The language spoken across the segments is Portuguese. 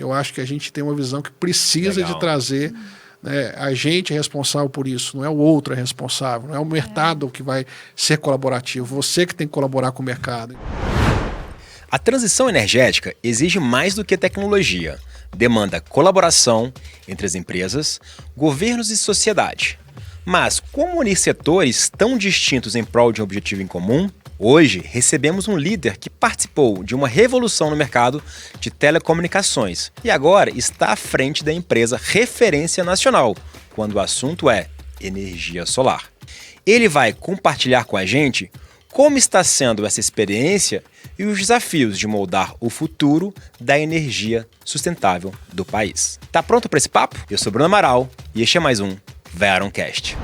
eu acho que a gente tem uma visão que precisa de trazer, né, a gente é responsável por isso, não é o outro é responsável, não é o mercado que vai ser colaborativo, você que tem que colaborar com o mercado. A transição energética exige mais do que tecnologia. Demanda colaboração entre as empresas, governos e sociedade. Mas como unir setores tão distintos em prol de um objetivo em comum? Hoje, recebemos um líder que participou de uma revolução no mercado de telecomunicações e agora está à frente da empresa referência nacional, quando o assunto é energia solar. Ele vai compartilhar com a gente como está sendo essa experiência e os desafios de moldar o futuro da energia sustentável do país. Tá pronto para esse papo? Eu sou Bruno Amaral e este é mais um Veroncast.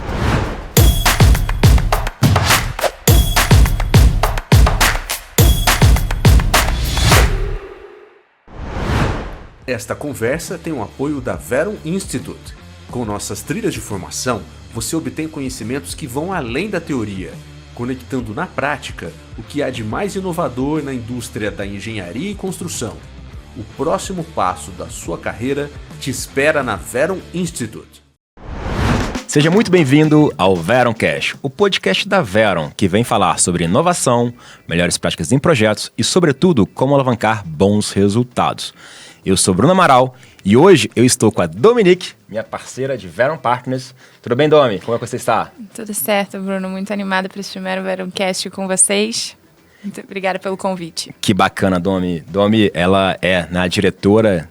Esta conversa tem o apoio da Veron Institute. Com nossas trilhas de formação, você obtém conhecimentos que vão além da teoria, conectando na prática o que há de mais inovador na indústria da engenharia e construção. O próximo passo da sua carreira te espera na Veron Institute. Seja muito bem-vindo ao Veroncast, o podcast da Veron, que vem falar sobre inovação, melhores práticas em projetos e, sobretudo, como alavancar bons resultados. Eu sou Bruno Amaral e hoje eu estou com a Dominique, minha parceira de Veron Partners. Tudo bem, Domi? Como é que você está? Tudo certo, Bruno. Muito animada para esse primeiro Veroncast com vocês. Muito obrigada pelo convite. Que bacana, Domi. Domi, ela é a diretora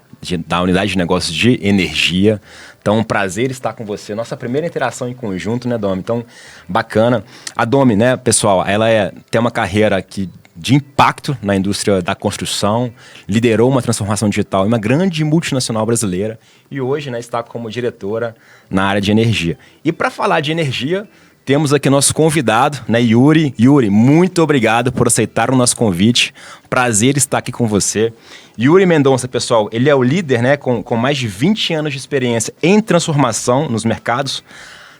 da Unidade de Negócios de Energia. Então, um prazer estar com você. Nossa primeira interação em conjunto, né, Domi? Então, bacana. A Domi, né, pessoal, ela tem uma carreira de impacto na indústria da construção, liderou uma transformação digital em uma grande multinacional brasileira e hoje, né, está como diretora na área de energia. E para falar de energia, temos aqui nosso convidado, né, Yuri. Yuri, muito obrigado por aceitar o nosso convite. Prazer estar aqui com você. Yuri Mendonça, pessoal, ele é o líder, né, com mais de 20 anos de experiência em transformação nos mercados.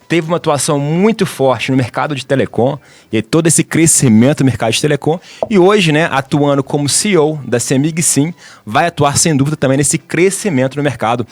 Teve uma atuação muito forte no mercado de telecom e todo esse crescimento do mercado de telecom. E hoje, né, atuando como CEO da CEMIG SIM, vai atuar sem dúvida também nesse crescimento no mercado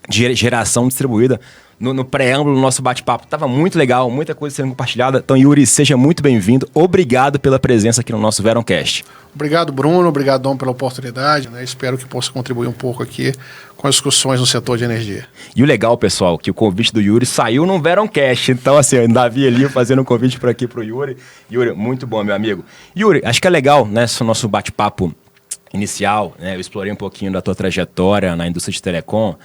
de geração distribuída. No preâmbulo do nosso bate-papo, estava muito legal, muita coisa sendo compartilhada. Então, Yuri, seja muito bem-vindo. Obrigado pela presença aqui no nosso Veroncast. Obrigado, Bruno. Obrigado, Dom, pela oportunidade. Né? Espero que possa contribuir um pouco aqui com as discussões no setor de energia. E o legal, pessoal, que o convite do Yuri saiu no Veroncast. Então, assim, o Davi ali fazendo um convite por aqui para o Yuri. Yuri, muito bom, meu amigo. Yuri, acho que é legal, né, esse nosso bate-papo inicial, né? Eu explorei um pouquinho da tua trajetória na indústria de telecom.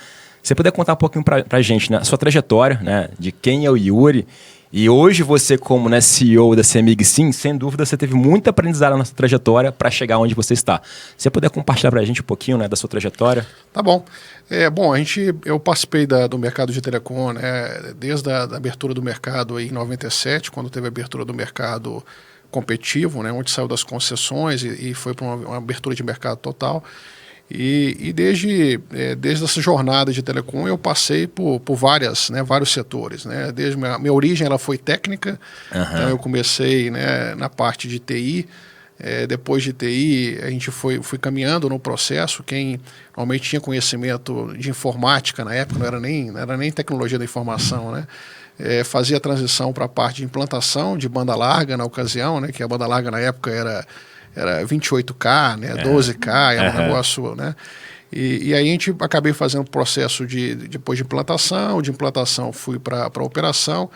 Você poder contar um pouquinho pra gente, né, a sua trajetória, né, de quem é o Yuri. E hoje você, como, né, CEO da CEMIG SIM, sem dúvida você teve muita aprendizado na sua trajetória para chegar onde você está. Você poder compartilhar pra gente um pouquinho, né, da sua trajetória? Tá bom. Eu participei do mercado de telecom, né, desde a abertura do mercado aí em 97, quando teve a abertura do mercado competitivo, né, onde saiu das concessões e foi para uma abertura de mercado total. E desde essa jornada de telecom eu passei por vários setores. Né? Desde minha origem ela foi técnica, então eu comecei, né, na parte de TI. Depois de TI a gente fui caminhando no processo. Quem normalmente tinha conhecimento de informática na época, não era nem tecnologia da informação, né? Fazia a transição para a parte de implantação de banda larga na ocasião, né? Que a banda larga na época era 28K, né, 12K, é um negócio, né? E aí a gente acabei fazendo o processo depois de implantação fui para operação,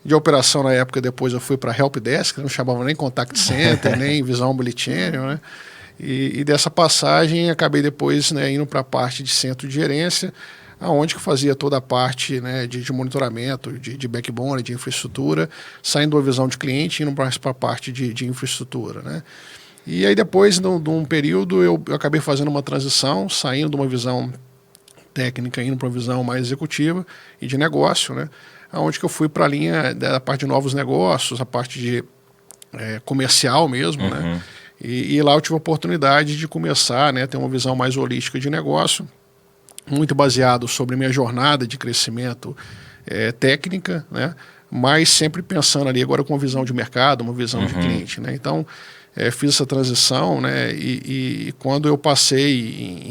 de operação na época depois eu fui para helpdesk, não chamava nem contact center, nem visão omnichannel, né? E dessa passagem acabei depois, né, indo para a parte de centro de gerência, aonde que fazia toda a parte, né, de monitoramento, de backbone, de infraestrutura, saindo da visão de cliente e indo mais para a parte de infraestrutura, né? E aí depois, de um período, eu acabei fazendo uma transição, saindo de uma visão técnica, indo para uma visão mais executiva e de negócio, né? Onde que eu fui para a linha da parte de novos negócios, a parte de comercial mesmo, né? E lá eu tive a oportunidade de começar, né, ter uma visão mais holística de negócio, muito baseado sobre minha jornada de crescimento técnica, né? Mas sempre pensando ali agora com uma visão de mercado, uma visão de cliente, né? Então, fiz essa transição, né, e quando eu passei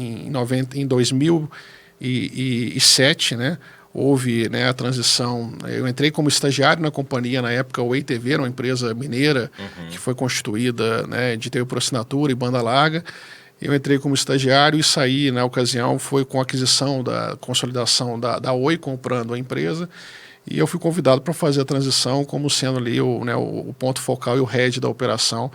em 2007, né, houve, né, a transição. Eu entrei como estagiário na companhia, na época, o EITV, era uma empresa mineira que foi constituída, né, de TV por assinatura e banda larga. Eu entrei como estagiário e saí, na ocasião, foi com a aquisição da consolidação da Oi, comprando a empresa, e eu fui convidado para fazer a transição como sendo ali o ponto focal e o head da operação,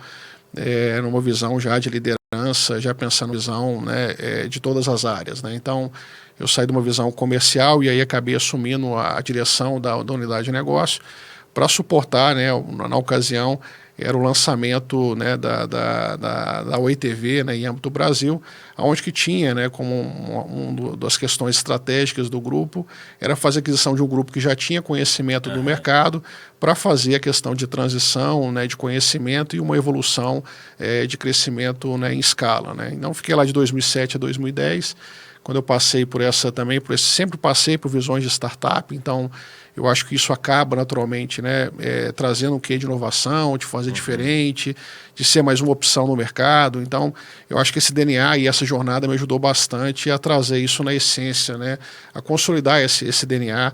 numa visão já de liderança, já pensando na visão, né, de todas as áreas, né? Então, eu saí de uma visão comercial e aí acabei assumindo a direção da unidade de negócio para suportar, né, na ocasião, era o lançamento, né, da Oi TV, né, em âmbito Brasil, onde que tinha, né, como uma das questões estratégicas do grupo, era fazer a aquisição de um grupo que já tinha conhecimento do mercado para fazer a questão de transição, né, de conhecimento e uma evolução de crescimento, né, em escala, né. Então, fiquei lá de 2007 a 2010, quando eu passei sempre passei por visões de startup, então eu acho que isso acaba naturalmente, né, trazendo um quê de inovação, de fazer diferente, de ser mais uma opção no mercado. Então, eu acho que esse DNA e essa jornada me ajudou bastante a trazer isso na essência, né, a consolidar esse DNA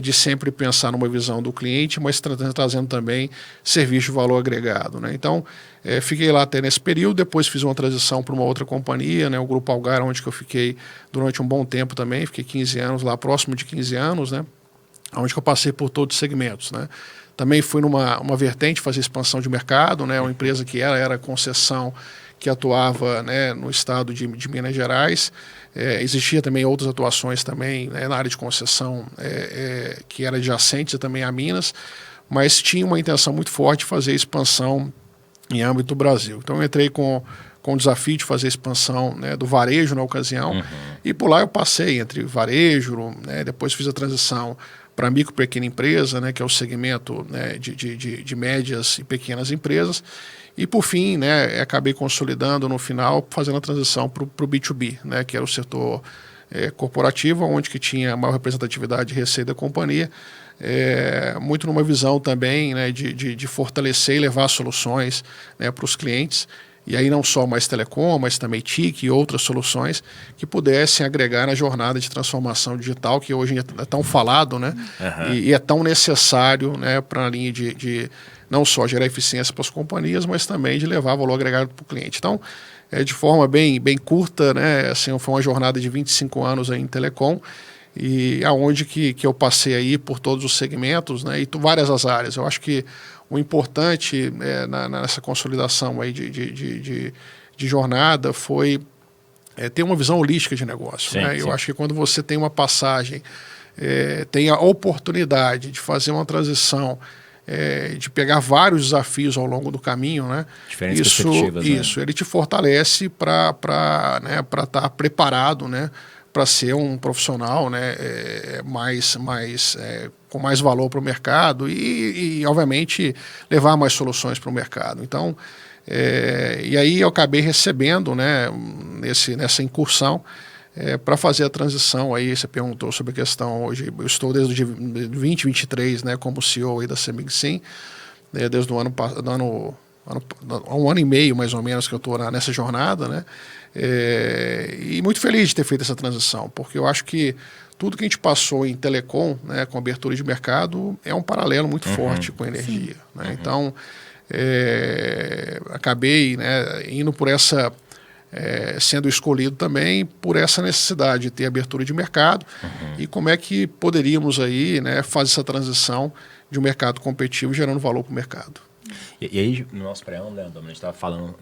de sempre pensar numa visão do cliente, mas trazendo também serviço de valor agregado, né. Então, fiquei lá até nesse período, depois fiz uma transição para uma outra companhia, né, o Grupo Algar, onde que eu fiquei durante um bom tempo também, fiquei 15 anos lá, próximo de 15 anos, né, onde que eu passei por todos os segmentos, né. Também fui numa vertente fazer expansão de mercado, né, uma empresa que era concessão, que atuava, né, no estado de Minas Gerais. Existia também outras atuações também, né, na área de concessão, que era adjacente também a Minas, mas tinha uma intenção muito forte de fazer expansão em âmbito Brasil. Então eu entrei com o desafio de fazer expansão, né, do varejo na ocasião, e por lá eu passei entre varejo, né, depois fiz a transição para micro e pequena empresa, né, que é o segmento, né, de médias e pequenas empresas, e por fim, né, acabei consolidando no final, fazendo a transição para o B2B, né, que era o setor corporativo, onde que tinha a maior representatividade de receita da companhia, muito numa visão também, né, de fortalecer e levar soluções, né, para os clientes, e aí não só mais telecom, mas também TIC e outras soluções que pudessem agregar na jornada de transformação digital, que hoje é tão falado, né, e é tão necessário, né, para a linha de não só gerar eficiência para as companhias, mas também de levar valor agregado para o cliente. Então, de forma bem curta, né, assim, foi uma jornada de 25 anos aí em telecom, e aonde que eu passei aí por todos os segmentos, né, e várias as áreas. Eu acho que o importante nessa consolidação aí de jornada foi ter uma visão holística de negócio. Sim, né? sim. Eu acho que quando você tem uma passagem, tem a oportunidade de fazer uma transição, de pegar vários desafios ao longo do caminho, né? Diferentes perspectivas, isso, ele te fortalece para estar preparado, né, para ser um profissional, né, com mais valor para o mercado e, obviamente, levar mais soluções para o mercado. Então, e aí eu acabei recebendo, né, nessa incursão, para fazer a transição. Aí você perguntou sobre a questão, hoje eu estou desde o dia 2023, né, como CEO aí da Semigsim, desde o há um ano e meio, mais ou menos, que eu estou nessa jornada, né? E muito feliz de ter feito essa transição, porque eu acho que tudo que a gente passou em telecom, né, com abertura de mercado, é um paralelo muito forte com a energia. Né? Então, acabei, né, indo por essa... sendo escolhido também por essa necessidade de ter abertura de mercado e como é que poderíamos aí, né, fazer essa transição de um mercado competitivo gerando valor para o mercado. E aí, no nosso preâmbulo, né, a gente estava falando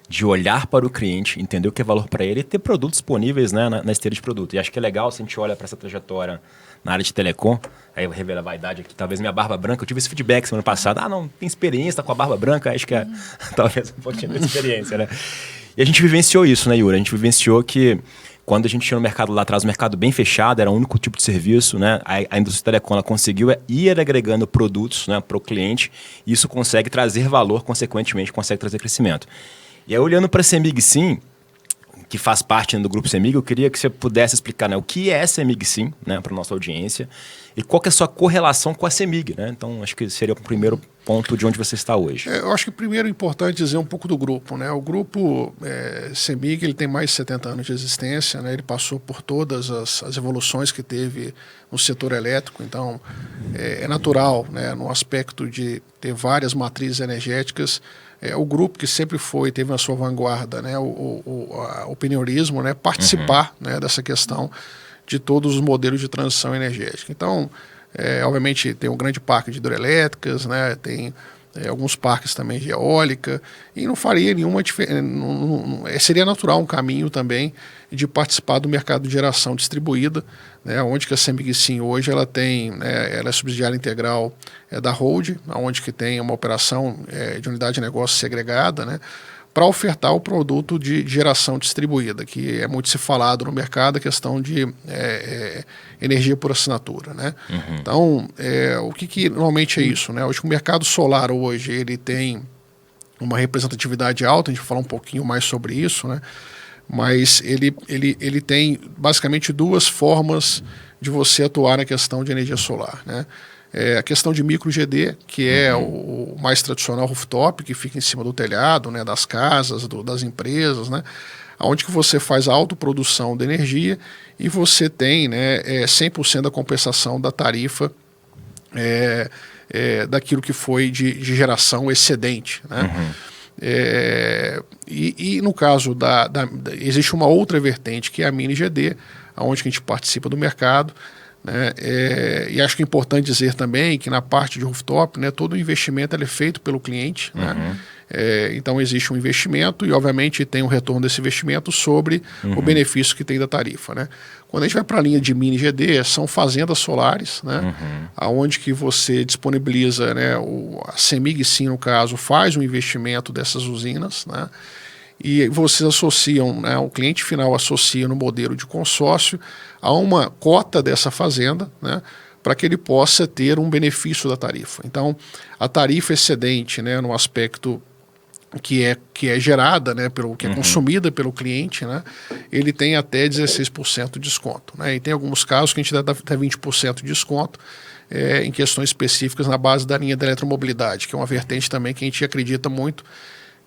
de olhar para o cliente, entender o que é valor para ele e ter produtos disponíveis, né, na esteira de produto. E acho que é legal se a gente olha para essa trajetória na área de telecom, aí eu revelo a vaidade aqui, talvez minha barba branca, eu tive esse feedback semana passada, não, tem experiência, tá com a barba branca, acho que é talvez um pouquinho de experiência, né? E a gente vivenciou isso, né, Yuri? A gente vivenciou que quando a gente tinha no mercado lá atrás, um mercado bem fechado, era o único tipo de serviço, né? A indústria de telecom ela conseguiu ir agregando produtos, né, para o cliente, e isso consegue trazer valor, consequentemente consegue trazer crescimento. E aí, olhando para a Semigsim, que faz parte, né, do Grupo CEMIG, eu queria que você pudesse explicar, né, o que é a CEMIG Sim, né, para a nossa audiência, e qual que é a sua correlação com a CEMIG, né? Então, acho que seria o primeiro ponto de onde você está hoje. Eu acho que primeiro é importante dizer um pouco do grupo, né? O grupo CEMIG, ele tem mais de 70 anos de existência, né? Ele passou por todas as evoluções que teve no setor elétrico, então é natural, né, no aspecto de ter várias matrizes energéticas, o grupo que sempre teve na sua vanguarda, né, o pioneirismo, né, participar, né, dessa questão de todos os modelos de transição energética. Então, obviamente, tem um grande parque de hidrelétricas, né, tem alguns parques também de eólica, e não faria nenhuma diferença, seria natural um caminho também de participar do mercado de geração distribuída, né, onde que a CEMIG Sim hoje ela tem, né, ela é subsidiária integral da Hold, onde que tem uma operação de unidade de negócio segregada, né, para ofertar o produto de geração distribuída, que é muito se falado no mercado, a questão de energia por assinatura, né? Uhum. Então, o que normalmente é isso, né? Hoje o mercado solar hoje, ele tem uma representatividade alta, a gente vai falar um pouquinho mais sobre isso, né? Mas ele tem basicamente duas formas de você atuar na questão de energia solar, né? A questão de micro GD, que é o mais tradicional rooftop, que fica em cima do telhado, né, das casas, das empresas, né, onde que você faz a autoprodução de energia e você tem, né, 100% da compensação da tarifa daquilo que foi de geração excedente, né? E no caso existe uma outra vertente, que é a mini GD, onde que a gente participa do mercado, né? E acho que é importante dizer também que na parte de rooftop, né, todo o investimento ele é feito pelo cliente, né? Então existe um investimento e obviamente tem um retorno desse investimento sobre o benefício que tem da tarifa, né? Quando a gente vai para a linha de mini GD, são fazendas solares, né? Onde que você disponibiliza, né, a CEMIG Sim, no caso, faz um investimento dessas usinas, né? E vocês associam, né, o cliente final associa no modelo de consórcio a uma cota dessa fazenda, né, para que ele possa ter um benefício da tarifa. Então, a tarifa excedente, né, no aspecto que é gerada, né, que é consumida pelo cliente, né, ele tem até 16% de desconto, né, e tem alguns casos que a gente dá até 20% de desconto em questões específicas na base da linha da eletromobilidade, que é uma vertente também que a gente acredita muito,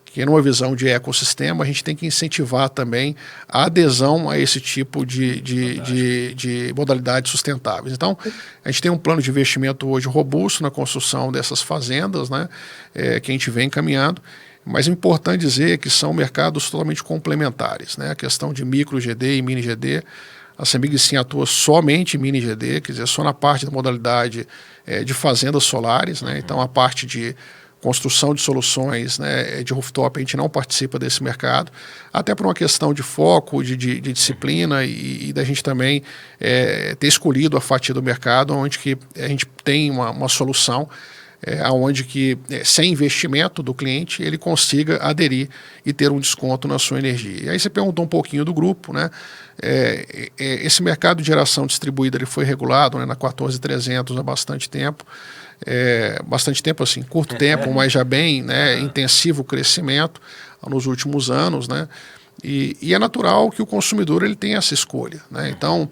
que numa visão de ecossistema, a gente tem que incentivar também a adesão a esse tipo de modalidades sustentáveis. Então, a gente tem um plano de investimento hoje robusto na construção dessas fazendas, né, que a gente vem caminhando, mas é importante dizer que são mercados totalmente complementares, né? A questão de micro GD e mini GD, a CEMIG Sim atua somente em mini GD, quer dizer, só na parte da modalidade de fazendas solares, né? Então, a parte de construção de soluções, né, de rooftop, a gente não participa desse mercado, até por uma questão de foco, de disciplina e da gente também ter escolhido a fatia do mercado onde que a gente tem uma solução onde que, sem investimento do cliente, ele consiga aderir e ter um desconto na sua energia. E aí você perguntou um pouquinho do grupo, né? Esse mercado de geração distribuída ele foi regulado, né, na 14300 há bastante tempo, assim, curto tempo, mas já bem, né, intensivo crescimento nos últimos anos, né, e é natural que o consumidor ele tenha essa escolha, né. Então,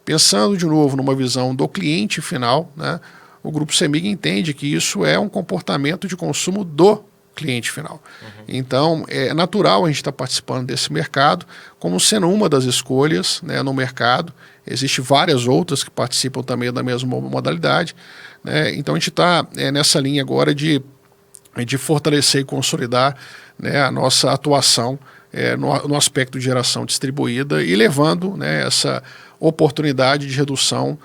pensando de novo numa visão do cliente final, né, o Grupo CEMIG entende que isso é um comportamento de consumo do cliente final. Então, é natural a gente estar participando desse mercado como sendo uma das escolhas, né, no mercado. Existem várias outras que participam também da mesma modalidade, né? Então, a gente está nessa linha agora de fortalecer e consolidar, né, a nossa atuação no aspecto de geração distribuída e levando, né, essa oportunidade de redução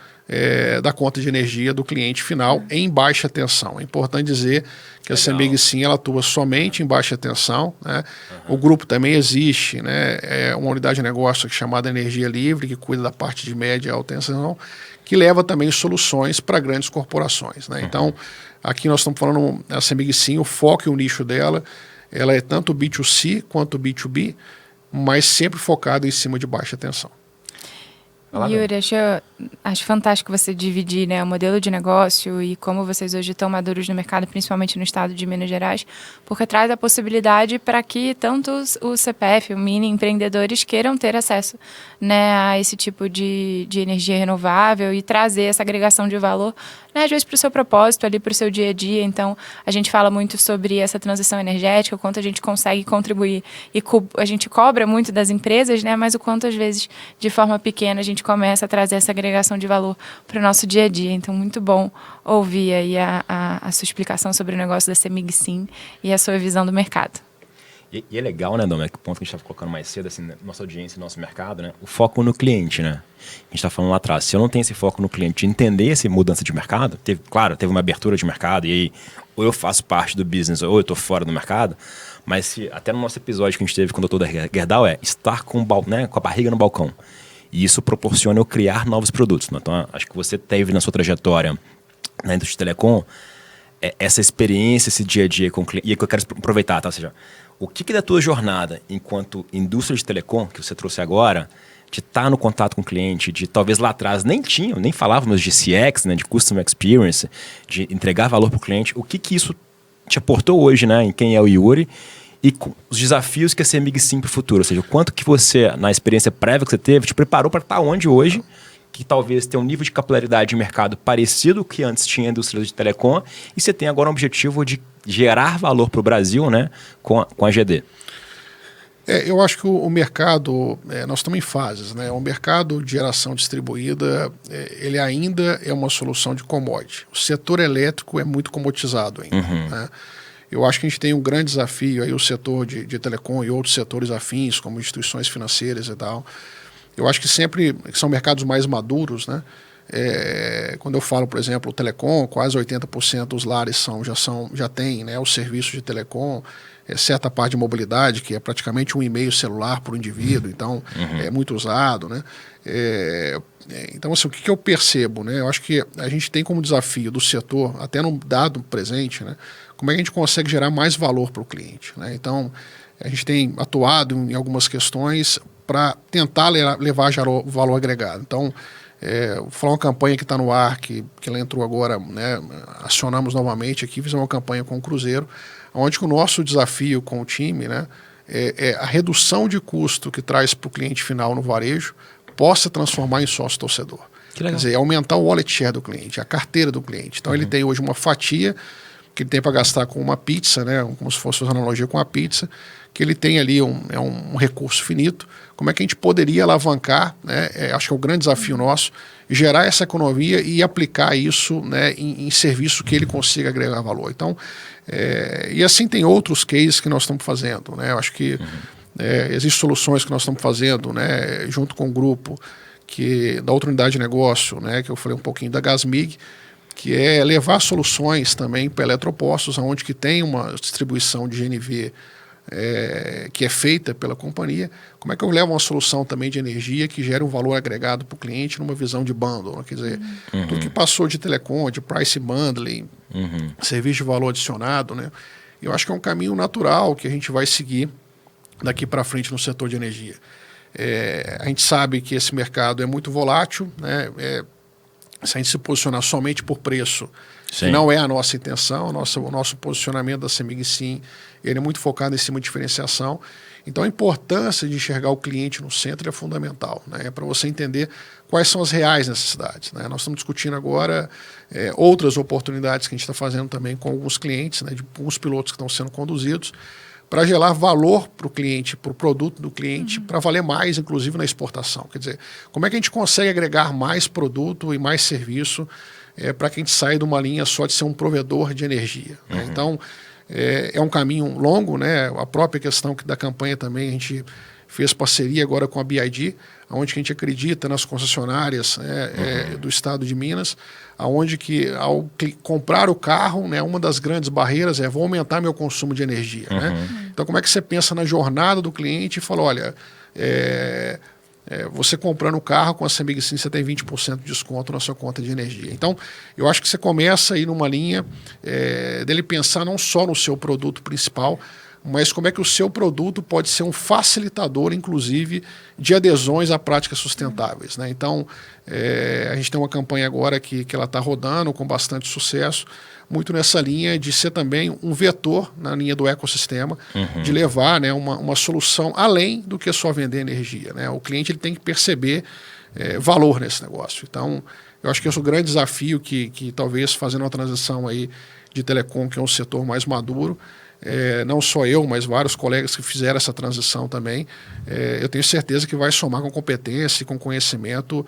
da conta de energia do cliente final em baixa tensão. É importante dizer que a CEMIG Sim ela atua somente em baixa tensão, né? O grupo também existe, né, uma unidade de negócio chamada Energia Livre, que cuida da parte de média e alta tensão, que leva também soluções para grandes corporações, né? Então, aqui nós estamos falando, a CEMIG Sim, o foco e o nicho dela, ela é tanto B2C quanto B2B, mas sempre focada em cima de baixa tensão. Yuri, acho fantástico você dividir, né, o modelo de negócio e como vocês hoje estão maduros no mercado, principalmente no estado de Minas Gerais, porque traz a possibilidade para que tanto o CPF, o mini empreendedores queiram ter acesso, né, a esse tipo de energia renovável e trazer essa agregação de valor, né, às vezes para o seu propósito, ali para o seu dia a dia. Então, a gente fala muito sobre essa transição energética, o quanto a gente consegue contribuir e a gente cobra muito das empresas, né, mas o quanto às vezes, de forma pequena, a gente começa a trazer essa agregação de valor para o nosso dia a dia. Então, muito bom ouvir aí a sua explicação sobre o negócio da CEMIG Sim e a sua visão do mercado. E é legal, né, Dom? É que o ponto que a gente estava colocando mais cedo, assim, nossa audiência e nosso mercado, né? O foco no cliente, né? A gente está falando lá atrás. Se eu não tenho esse foco no cliente, de entender essa mudança de mercado, teve uma abertura de mercado, e aí ou eu faço parte do business ou eu estou fora do mercado, mas até no nosso episódio que a gente teve com o Dr. Gerdau estar com a barriga no balcão. E isso proporciona eu criar novos produtos. Né? Então, acho que você teve na sua trajetória na indústria de telecom essa experiência, esse dia a dia com o cliente. E é que eu quero aproveitar, tá? Ou seja, o que da tua jornada enquanto indústria de telecom, que você trouxe agora, de estar no contato com o cliente, de talvez lá atrás nem falávamos de CX, né, de Customer Experience, de entregar valor para o cliente, o que isso te aportou hoje, né, em quem é o Yuri, e os desafios que a CEMIG Sim para o futuro, ou seja, o quanto que você, na experiência prévia que você teve, te preparou para estar onde hoje, que talvez tenha um nível de capilaridade de mercado parecido com o que antes tinha a indústria de telecom, e você tem agora um objetivo de gerar valor para o Brasil, né, com a GD. Eu acho que o mercado, nós estamos em fases, né? O mercado de geração distribuída, ele ainda é uma solução de commodity. O setor elétrico é muito comoditizado ainda, né? Eu acho que a gente tem um grande desafio aí, o setor de telecom e outros setores afins, como instituições financeiras e tal. Eu acho que sempre são mercados mais maduros, né? Quando eu falo, por exemplo, o telecom, quase 80% dos lares já têm, né, os serviços de telecom, certa parte de mobilidade, que é praticamente um e-mail celular por indivíduo, então é muito usado, né? Então, assim, o que eu percebo, né? Eu acho que a gente tem como desafio do setor, até no dado presente, né, como é que a gente consegue gerar mais valor para o cliente, né? Então, a gente tem atuado em algumas questões para tentar levar valor agregado. Então, vou falar uma campanha que está no ar, que ela entrou agora, né, acionamos novamente aqui, fizemos uma campanha com o Cruzeiro, onde o nosso desafio com o time, né, é a redução de custo que traz para o cliente final no varejo possa transformar em sócio torcedor. Quer dizer, aumentar o wallet share do cliente, a carteira do cliente. Então, ele tem hoje uma fatia que ele tem para gastar com uma pizza, né, como se fosse uma analogia com a pizza, que ele tem ali um recurso finito. Como é que a gente poderia alavancar, né, acho que é o grande desafio nosso, gerar essa economia e aplicar isso, né, em serviço que ele consiga agregar valor. Então, e assim tem outros cases que nós estamos fazendo, né? Eu acho que existem soluções que nós estamos fazendo, né, junto com o grupo da outra unidade de negócio, né, que eu falei um pouquinho da Gasmig, que é levar soluções também para eletropostos, onde que tem uma distribuição de GNV que é feita pela companhia. Como é que eu levo uma solução também de energia que gera um valor agregado para o cliente numa visão de bundle, né? Quer dizer, tudo que passou de telecom, de price bundling, serviço de valor adicionado, né? Eu acho que é um caminho natural que a gente vai seguir daqui para frente no setor de energia. A gente sabe que esse mercado é muito volátil, né? Se a gente se posicionar somente por preço, que não é a nossa intenção, o nosso posicionamento da CEMIG Sim, ele é muito focado em cima de diferenciação. Então, a importância de enxergar o cliente no centro é fundamental, né? Para você entender quais são as reais necessidades, né? Nós estamos discutindo agora outras oportunidades que a gente está fazendo também com alguns clientes, né, de alguns pilotos que estão sendo conduzidos, para gerar valor para o cliente, para o produto do cliente, para valer mais, inclusive, na exportação. Quer dizer, como é que a gente consegue agregar mais produto e mais serviço para que a gente saia de uma linha só de ser um provedor de energia, né? Então, é um caminho longo, né? A própria questão da campanha também, a gente fez parceria agora com a BID, onde a gente acredita nas concessionárias do estado de Minas, onde que ao comprar o carro, né, uma das grandes barreiras vou aumentar meu consumo de energia, né? Então, como é que você pensa na jornada do cliente e fala, olha, você comprando o carro com a CEMIG Sim, você tem 20% de desconto na sua conta de energia. Então, eu acho que você começa aí numa linha dele pensar não só no seu produto principal, mas como é que o seu produto pode ser um facilitador, inclusive, de adesões a práticas sustentáveis, né? Então, a gente tem uma campanha agora que ela está rodando com bastante sucesso, muito nessa linha de ser também um vetor na linha do ecossistema, de levar, né, uma solução além do que só vender energia, né? O cliente ele tem que perceber valor nesse negócio. Então, eu acho que esse é o grande desafio que talvez fazendo uma transição aí de telecom, que é um setor mais maduro, não só eu, mas vários colegas que fizeram essa transição também, eu tenho certeza que vai somar com competência e com conhecimento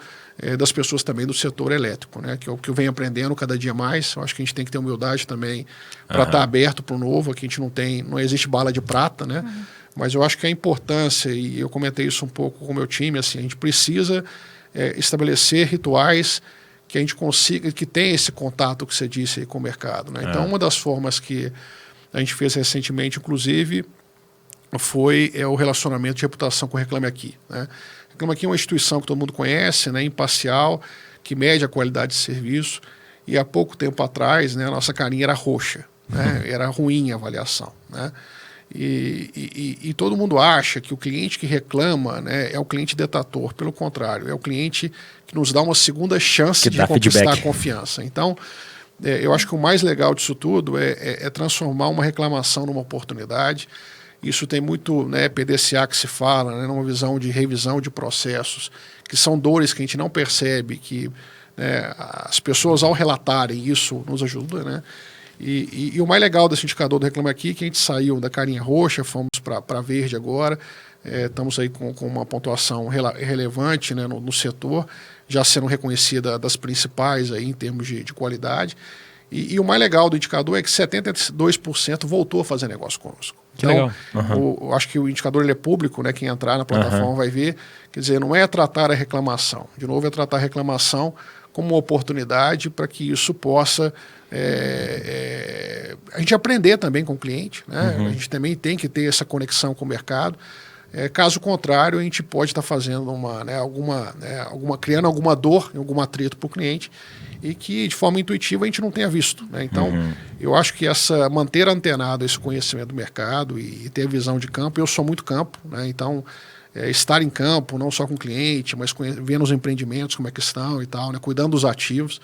das pessoas também do setor elétrico, né? Que eu venho aprendendo cada dia mais. Eu acho que a gente tem que ter humildade também para estar aberto para o novo. Aqui a gente não existe bala de prata, né? Mas eu acho que a importância, e eu comentei isso um pouco com o meu time, assim, a gente precisa estabelecer rituais que a gente consiga, que tenha esse contato que você disse aí com o mercado, né? Então, uma das formas que a gente fez recentemente, inclusive, foi o relacionamento de reputação com o Reclame Aqui, né? Reclame Aqui é uma instituição que todo mundo conhece, né, imparcial, que mede a qualidade de serviço, e há pouco tempo atrás, né, a nossa carinha era roxa, né? Era ruim a avaliação, né? E todo mundo acha que o cliente que reclama, né, é o cliente detrator. Pelo contrário, é o cliente que nos dá uma segunda chance de conquistar feedback. A confiança. Então, eu acho que o mais legal disso tudo é transformar uma reclamação numa oportunidade. Isso tem muito, né, PDCA que se fala, né, numa visão de revisão de processos, que são dores que a gente não percebe, que, né, as pessoas, ao relatarem isso, nos ajudam, né? E o mais legal desse indicador do Reclame Aqui é que a gente saiu da carinha roxa, fomos para verde agora, estamos aí com uma pontuação relevante, né, no setor, já sendo reconhecida das principais aí em termos de qualidade. E o mais legal do indicador é que 72% voltou a fazer negócio conosco. Que legal. Eu acho que o indicador ele é público, né? Quem entrar na plataforma vai ver. Quer dizer, não é tratar a reclamação. De novo, é tratar a reclamação como uma oportunidade para que isso possa a gente aprender também com o cliente, né? A gente também tem que ter essa conexão com o mercado. Caso contrário, a gente pode estar fazendo criando alguma dor, algum atrito para o cliente e que de forma intuitiva a gente não tenha visto, né? Então, eu acho que manter antenado esse conhecimento do mercado e ter a visão de campo, eu sou muito campo, né? Então, estar em campo, não só com o cliente, mas vendo os empreendimentos, como é que estão e tal, né? Cuidando dos ativos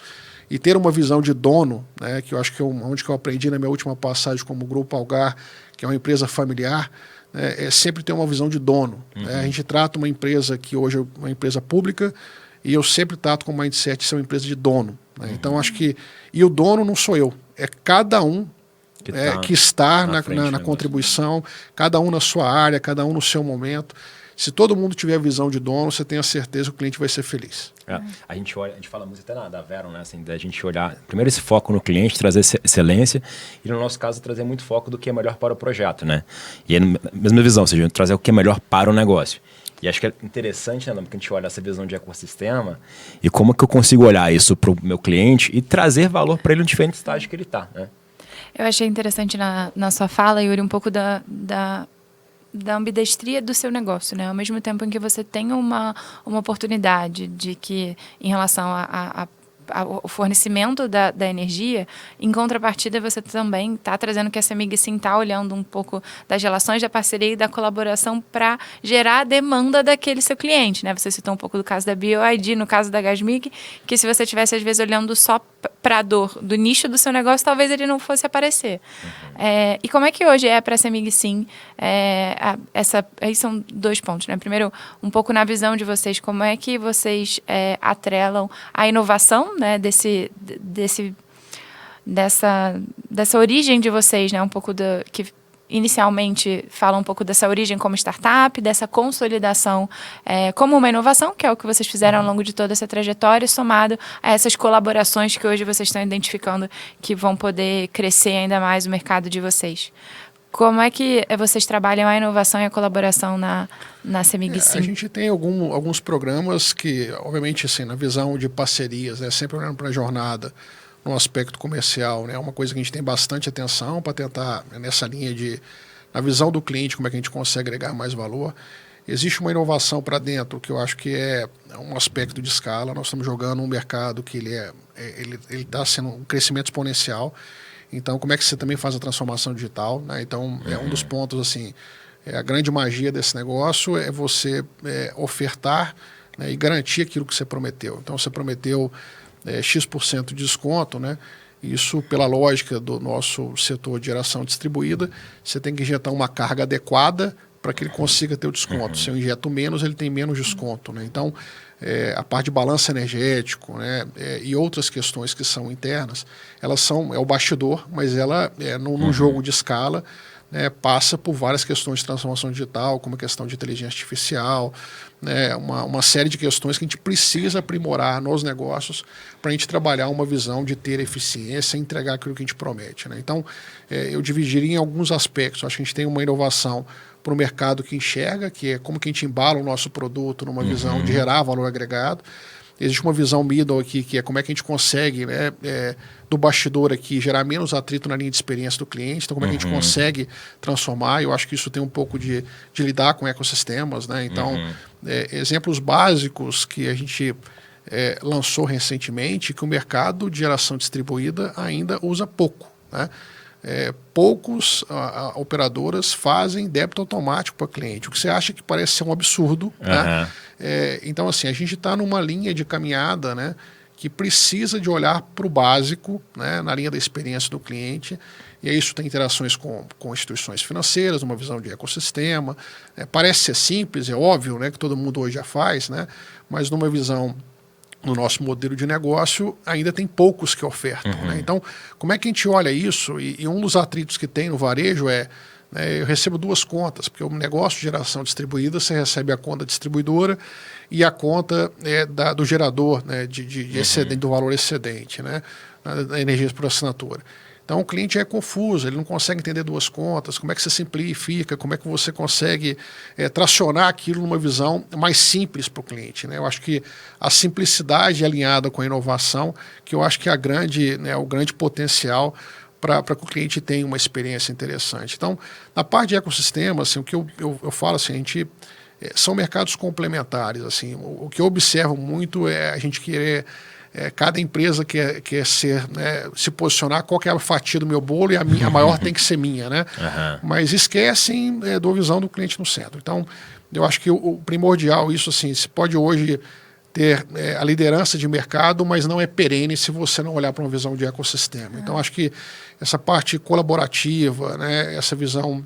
e ter uma visão de dono, né? Que eu acho que onde que eu aprendi na minha última passagem como Grupo Algar, que é uma empresa familiar, é sempre ter uma visão de dono. Né? A gente trata uma empresa que hoje é uma empresa pública e eu sempre trato com o mindset de ser uma empresa de dono. Né? Então, acho que... E o dono não sou eu, é cada um que está na contribuição, cada um na sua área, cada um no seu momento. Se todo mundo tiver a visão de dono, você tem a certeza que o cliente vai ser feliz. A gente fala muito até da Veron, né? Assim, da gente olhar primeiro esse foco no cliente, trazer excelência, e no nosso caso trazer muito foco do que é melhor para o projeto, né? E é a mesma visão, ou seja, trazer o que é melhor para o negócio. E acho que é interessante, né, porque a gente olha essa visão de ecossistema e como que eu consigo olhar isso para o meu cliente e trazer valor para ele no diferente estágio que ele está, né? Eu achei interessante na sua fala, Yuri, um pouco da ambidestria do seu negócio, né? Ao mesmo tempo em que você tem uma oportunidade de que, em relação ao fornecimento da energia, em contrapartida você também está trazendo que a CEMIG sim está olhando um pouco das relações da parceria e da colaboração para gerar a demanda daquele seu cliente, né? Você citou um pouco do caso da BioID, no caso da Gasmig, que se você estivesse às vezes olhando só para a dor do nicho do seu negócio, talvez ele não fosse aparecer. E como é que hoje é para a CEMIG sim? Aí são 2 pontos, né? Primeiro, um pouco na visão de vocês, como é que vocês atrelam a inovação, né, dessa origem de vocês, né, um pouco que inicialmente fala um pouco dessa origem como startup, dessa consolidação como uma inovação, que é o que vocês fizeram ao longo de toda essa trajetória, somado a essas colaborações que hoje vocês estão identificando que vão poder crescer ainda mais o mercado de vocês. Como é que vocês trabalham a inovação e a colaboração na CEMIG Sim? A gente tem alguns programas que, obviamente, assim, na visão de parcerias, né, sempre olhando para a jornada no aspecto comercial, né, é uma coisa que a gente tem bastante atenção para tentar, nessa linha na visão do cliente, como é que a gente consegue agregar mais valor. Existe uma inovação para dentro que eu acho que é um aspecto de escala. Nós estamos jogando um mercado que ele está sendo um crescimento exponencial. Então, como é que você também faz a transformação digital, né? Então, é um dos pontos, assim, a grande magia desse negócio é você ofertar, né, e garantir aquilo que você prometeu. Então, você prometeu X% de desconto, né? Isso, pela lógica do nosso setor de geração distribuída, você tem que injetar uma carga adequada para que ele consiga ter o desconto. Se eu injeto menos, ele tem menos desconto, né? Então, a parte de balanço energético, né, e outras questões que são internas, elas são o bastidor, mas ela, num jogo de escala, né, passa por várias questões de transformação digital, como a questão de inteligência artificial, né, uma série de questões que a gente precisa aprimorar nos negócios para a gente trabalhar uma visão de ter eficiência e entregar aquilo que a gente promete, né? Então, eu dividiria em alguns aspectos. Acho que a gente tem uma inovação para o mercado que enxerga, que é como que a gente embala o nosso produto numa visão de gerar valor agregado. Existe uma visão middle aqui, que é como é que a gente consegue, né, do bastidor aqui, gerar menos atrito na linha de experiência do cliente. Então, como é que a gente consegue transformar? Eu acho que isso tem um pouco de lidar com ecossistemas, né? Então, exemplos básicos que a gente lançou recentemente, que o mercado de geração distribuída ainda usa pouco, né? Poucos operadoras fazem débito automático para cliente, o que você acha que parece ser um absurdo, né? Então, assim, a gente está numa linha de caminhada, né, que precisa de olhar para o básico, né, na linha da experiência do cliente, e aí isso tem interações com instituições financeiras, uma visão de ecossistema. Parece ser simples, é óbvio, né, que todo mundo hoje já faz, né, mas numa visão no nosso modelo de negócio, ainda tem poucos que ofertam, né? Então, como é que a gente olha isso? E um dos atritos que tem no varejo eu recebo duas contas, porque o negócio de geração distribuída, você recebe a conta distribuidora e a conta do gerador, né, de excedente, do valor excedente, né, da energia por assinatura. Então, o cliente é confuso, ele não consegue entender duas contas, como é que você simplifica, como é que você consegue tracionar aquilo numa visão mais simples para o cliente, né? Eu acho que a simplicidade alinhada com a inovação, que eu acho que é o grande potencial para que o cliente tenha uma experiência interessante. Então, na parte de ecossistema, assim, o que eu falo, assim, são mercados complementares. Assim, o que eu observo muito é a gente querer... cada empresa quer se posicionar, qual que é a fatia do meu bolo, e a maior tem que ser minha, né? Mas esquecem da visão do cliente no centro. Então, eu acho que o primordial, isso assim, se pode hoje ter a liderança de mercado, mas não é perene se você não olhar para uma visão de ecossistema. Então, acho que essa parte colaborativa, né, essa visão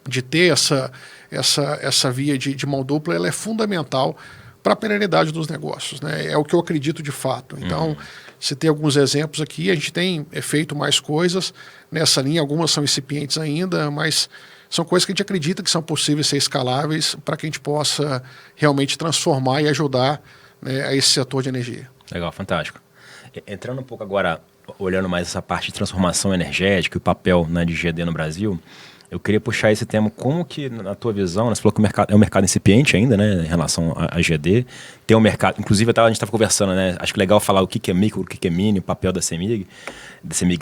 de ter essa via de mão dupla, ela é fundamental para a perenidade dos negócios, né? É o que eu acredito de fato. Então, se tem alguns exemplos aqui, a gente tem feito mais coisas nessa linha, algumas são incipientes ainda, mas são coisas que a gente acredita que são possíveis ser escaláveis para que a gente possa realmente transformar e ajudar, né, a esse setor de energia. Legal, fantástico. Entrando um pouco agora, olhando mais essa parte de transformação energética e o papel, né, de GD no Brasil, eu queria puxar esse tema, como que, na tua visão, né, você falou que o mercado é um mercado incipiente ainda, né, em relação a GD, tem um mercado, inclusive a gente estava conversando, né, acho que é legal falar o que é micro, o que é mini, o papel da CEMIG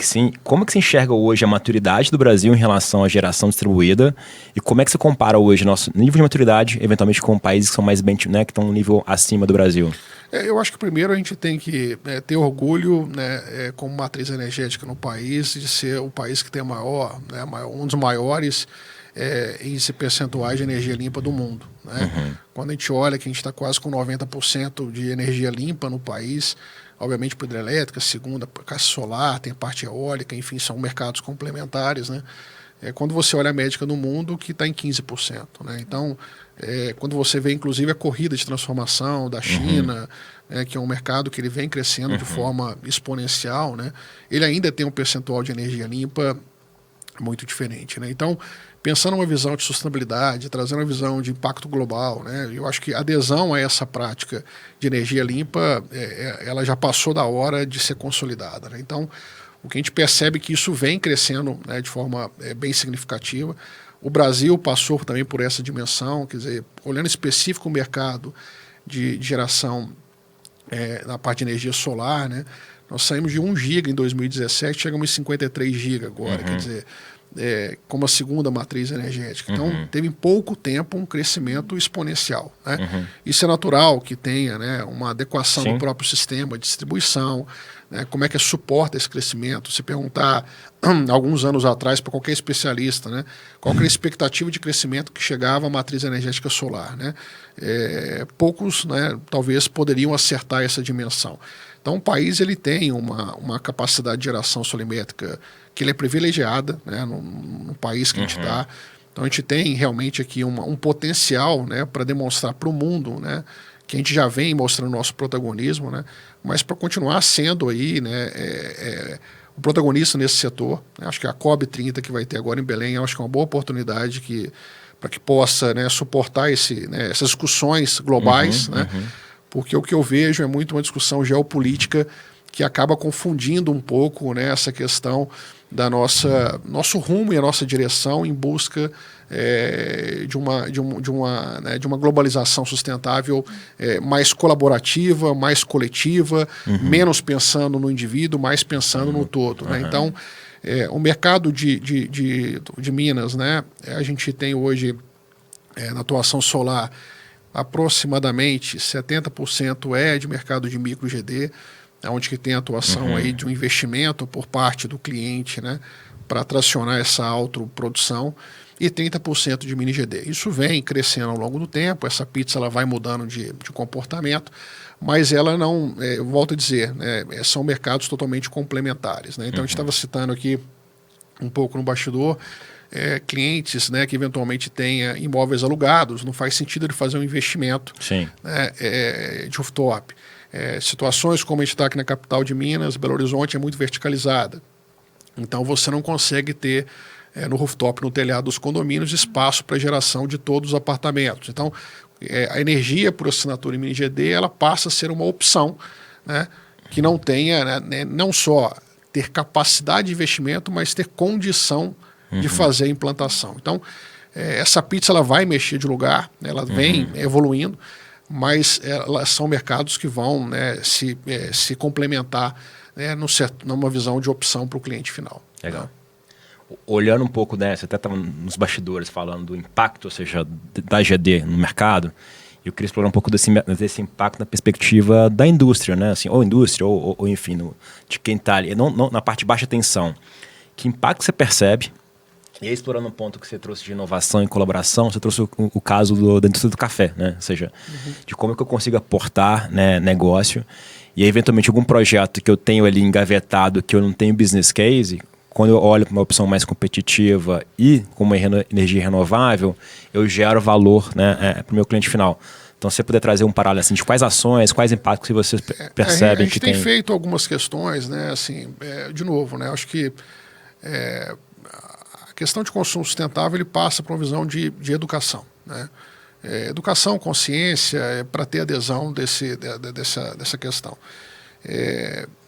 sim. Como que você enxerga hoje a maturidade do Brasil em relação à geração distribuída e como é que você compara hoje nosso nível de maturidade, eventualmente, com países que são mais bem, né, que estão um nível acima do Brasil? Eu acho que primeiro a gente tem que ter orgulho, né, como matriz energética no país, de ser o país que tem um dos maiores índices percentuais de energia limpa do mundo, né? Quando a gente olha que a gente está quase com 90% de energia limpa no país, obviamente por hidrelétrica, segunda, caixa solar, tem parte eólica, enfim, são mercados complementares, né? Quando você olha a médica no mundo, que está em 15%. Né? Então, quando você vê, inclusive, a corrida de transformação da China, que é um mercado que ele vem crescendo de forma exponencial, né? Ele ainda tem um percentual de energia limpa muito diferente. Né? Então, pensando numa visão de sustentabilidade, trazendo uma visão de impacto global, né? Eu acho que a adesão a essa prática de energia limpa, ela já passou da hora de ser consolidada. Né? Então, o que a gente percebe é que isso vem crescendo, né, de forma bem significativa. O Brasil passou também por essa dimensão, quer dizer, olhando específico o mercado de geração na parte de energia solar, né, Nós saímos de 1 giga em 2017, chegamos em 53 giga agora, quer dizer, como a segunda matriz energética. Então, teve em pouco tempo um crescimento exponencial. Né? Isso é natural que tenha, né, uma adequação do próprio sistema de distribuição, né, como é que suporta esse crescimento. Se perguntar alguns anos atrás para qualquer especialista, né, qual era a expectativa de crescimento que chegava à matriz energética solar, né? Poucos, né, talvez poderiam acertar essa dimensão. Então, o país ele tem uma capacidade de geração solimétrica que ele é privilegiada, né, no país que a gente está. Então, a gente tem realmente aqui um potencial, né, para demonstrar para o mundo, né, que a gente já vem mostrando nosso protagonismo, né, mas para continuar sendo aí, né, o protagonista nesse setor. Né, acho que a COB30 que vai ter agora em Belém, acho que é uma boa oportunidade para que possa, né, suportar essas discussões globais, né, porque o que eu vejo é muito uma discussão geopolítica que acaba confundindo um pouco, né, essa questão da nosso rumo e a nossa direção em busca de uma globalização sustentável mais colaborativa, mais coletiva, menos pensando no indivíduo, mais pensando no todo. Né? Então, o mercado de Minas, né, a gente tem hoje na atuação solar aproximadamente 70% de mercado de micro GD, onde que tem atuação aí de um investimento por parte do cliente, né, para tracionar essa autoprodução, e 30% de mini GD. Isso vem crescendo ao longo do tempo, essa pizza ela vai mudando de comportamento, mas ela não, eu volto a dizer, né, são mercados totalmente complementares. Né? Então a gente estava citando aqui um pouco no bastidor, clientes, né, que eventualmente tenha imóveis alugados, não faz sentido ele fazer um investimento, né, de rooftop. Situações como a gente está aqui na capital de Minas, Belo Horizonte é muito verticalizada. Então você não consegue ter no rooftop, no telhado dos condomínios, espaço para geração de todos os apartamentos. Então a energia por assinatura em mini GD ela passa a ser uma opção, né, que não tenha, né, não só ter capacidade de investimento, mas ter condição de fazer a implantação. Então, essa pizza ela vai mexer de lugar, ela vem evoluindo, mas elas são mercados que vão, né, se complementar, né, numa visão de opção para o cliente final. Legal. Né? Olhando um pouco, né, você até estava nos bastidores falando do impacto, ou seja, da GD no mercado, eu queria explorar um pouco desse impacto na perspectiva da indústria, né? Assim, ou indústria, ou enfim, de quem está ali, não na parte de baixa tensão. Que impacto você percebe? E aí, explorando um ponto que você trouxe de inovação e colaboração, você trouxe o caso da indústria do café, né? Ou seja, de como é que eu consigo aportar, né, negócio. E aí, eventualmente, algum projeto que eu tenho ali engavetado, que eu não tenho business case, quando eu olho para uma opção mais competitiva e com uma energia renovável, eu gero valor, né, para o meu cliente final. Então, se você puder trazer um paralelo assim, de quais ações, quais impactos que vocês percebem que tem. A gente tem feito algumas questões, né? Assim, de novo, né? Acho que a questão de consumo sustentável ele passa por uma visão de educação, né? Educação, consciência, para ter adesão dessa questão.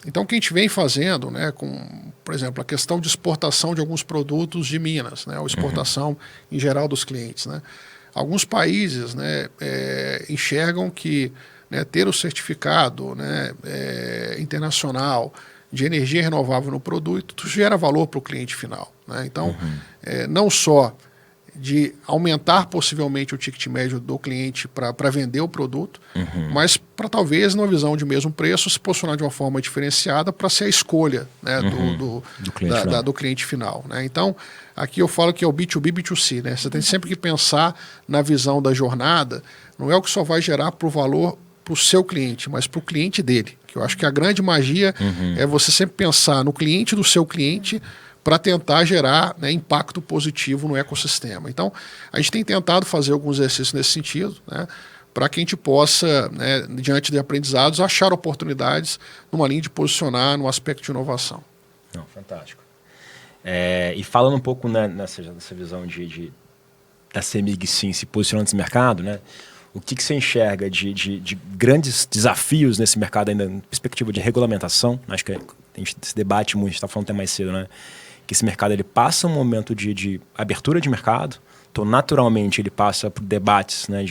Então, o que a gente vem fazendo, né, por exemplo, a questão de exportação de alguns produtos de Minas, né, ou exportação em geral dos clientes. Né? Alguns países, né, enxergam que, né, ter o certificado, né, internacional de energia renovável no produto gera valor para o cliente final. Né? Então, não só de aumentar possivelmente o ticket médio do cliente para vender o produto, mas para talvez, numa visão de mesmo preço, se posicionar de uma forma diferenciada para ser a escolha, né, do cliente final. Né? Então, aqui eu falo que é o B2B, B2C. Né? Você tem sempre que pensar na visão da jornada, não é o que só vai gerar para o valor para o seu cliente, mas para o cliente dele. Que eu acho que a grande magia é você sempre pensar no cliente do seu cliente para tentar gerar, né, impacto positivo no ecossistema. Então, a gente tem tentado fazer alguns exercícios nesse sentido, né, para que a gente possa, né, diante de aprendizados, achar oportunidades numa linha de posicionar no aspecto de inovação. Não, fantástico. E falando um pouco, né, nessa visão da CEMIG, sim, se posicionando nesse mercado, né, o que você enxerga de grandes desafios nesse mercado, ainda em perspectiva de regulamentação? Acho que a gente se debate muito, a gente está falando até mais cedo, né? Que esse mercado ele passa um momento de abertura de mercado, então naturalmente ele passa por debates, né,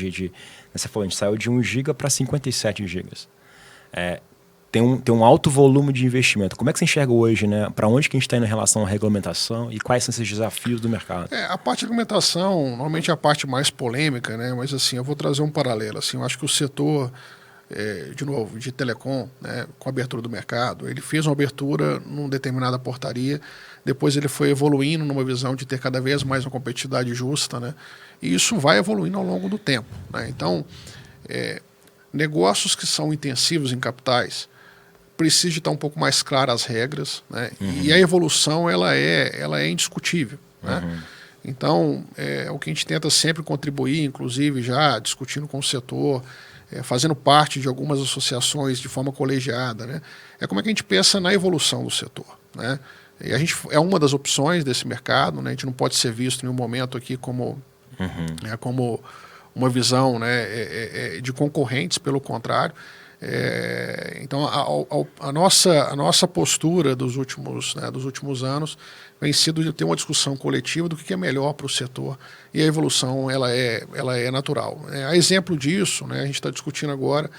você falou, a gente saiu de 1 giga para 57 gigas. tem um alto volume de investimento. Como é que você enxerga hoje, né? Para onde que a gente está indo em relação à regulamentação e quais são esses desafios do mercado? A parte de regulamentação, normalmente é a parte mais polêmica, né? Mas assim, eu vou trazer um paralelo. Assim, eu acho que o setor, de novo, de telecom, né, com a abertura do mercado, ele fez uma abertura numa determinada portaria, depois ele foi evoluindo numa visão de ter cada vez mais uma competitividade justa, né? E isso vai evoluindo ao longo do tempo, né? Então, negócios que são intensivos em capitais, precisa estar um pouco mais claras as regras, né? E a evolução ela é indiscutível, né? Então, o que a gente tenta sempre contribuir, inclusive já discutindo com o setor, fazendo parte de algumas associações de forma colegiada, né? É como é que a gente pensa na evolução do setor, né? E a gente é uma das opções desse mercado, né? A gente não pode ser visto em nenhum momento aqui como como uma visão, né, de concorrentes, pelo contrário. Então, a nossa postura dos últimos anos vem sido de ter uma discussão coletiva do que é melhor para o setor, e a evolução ela é natural. A exemplo disso, né, a gente está discutindo agora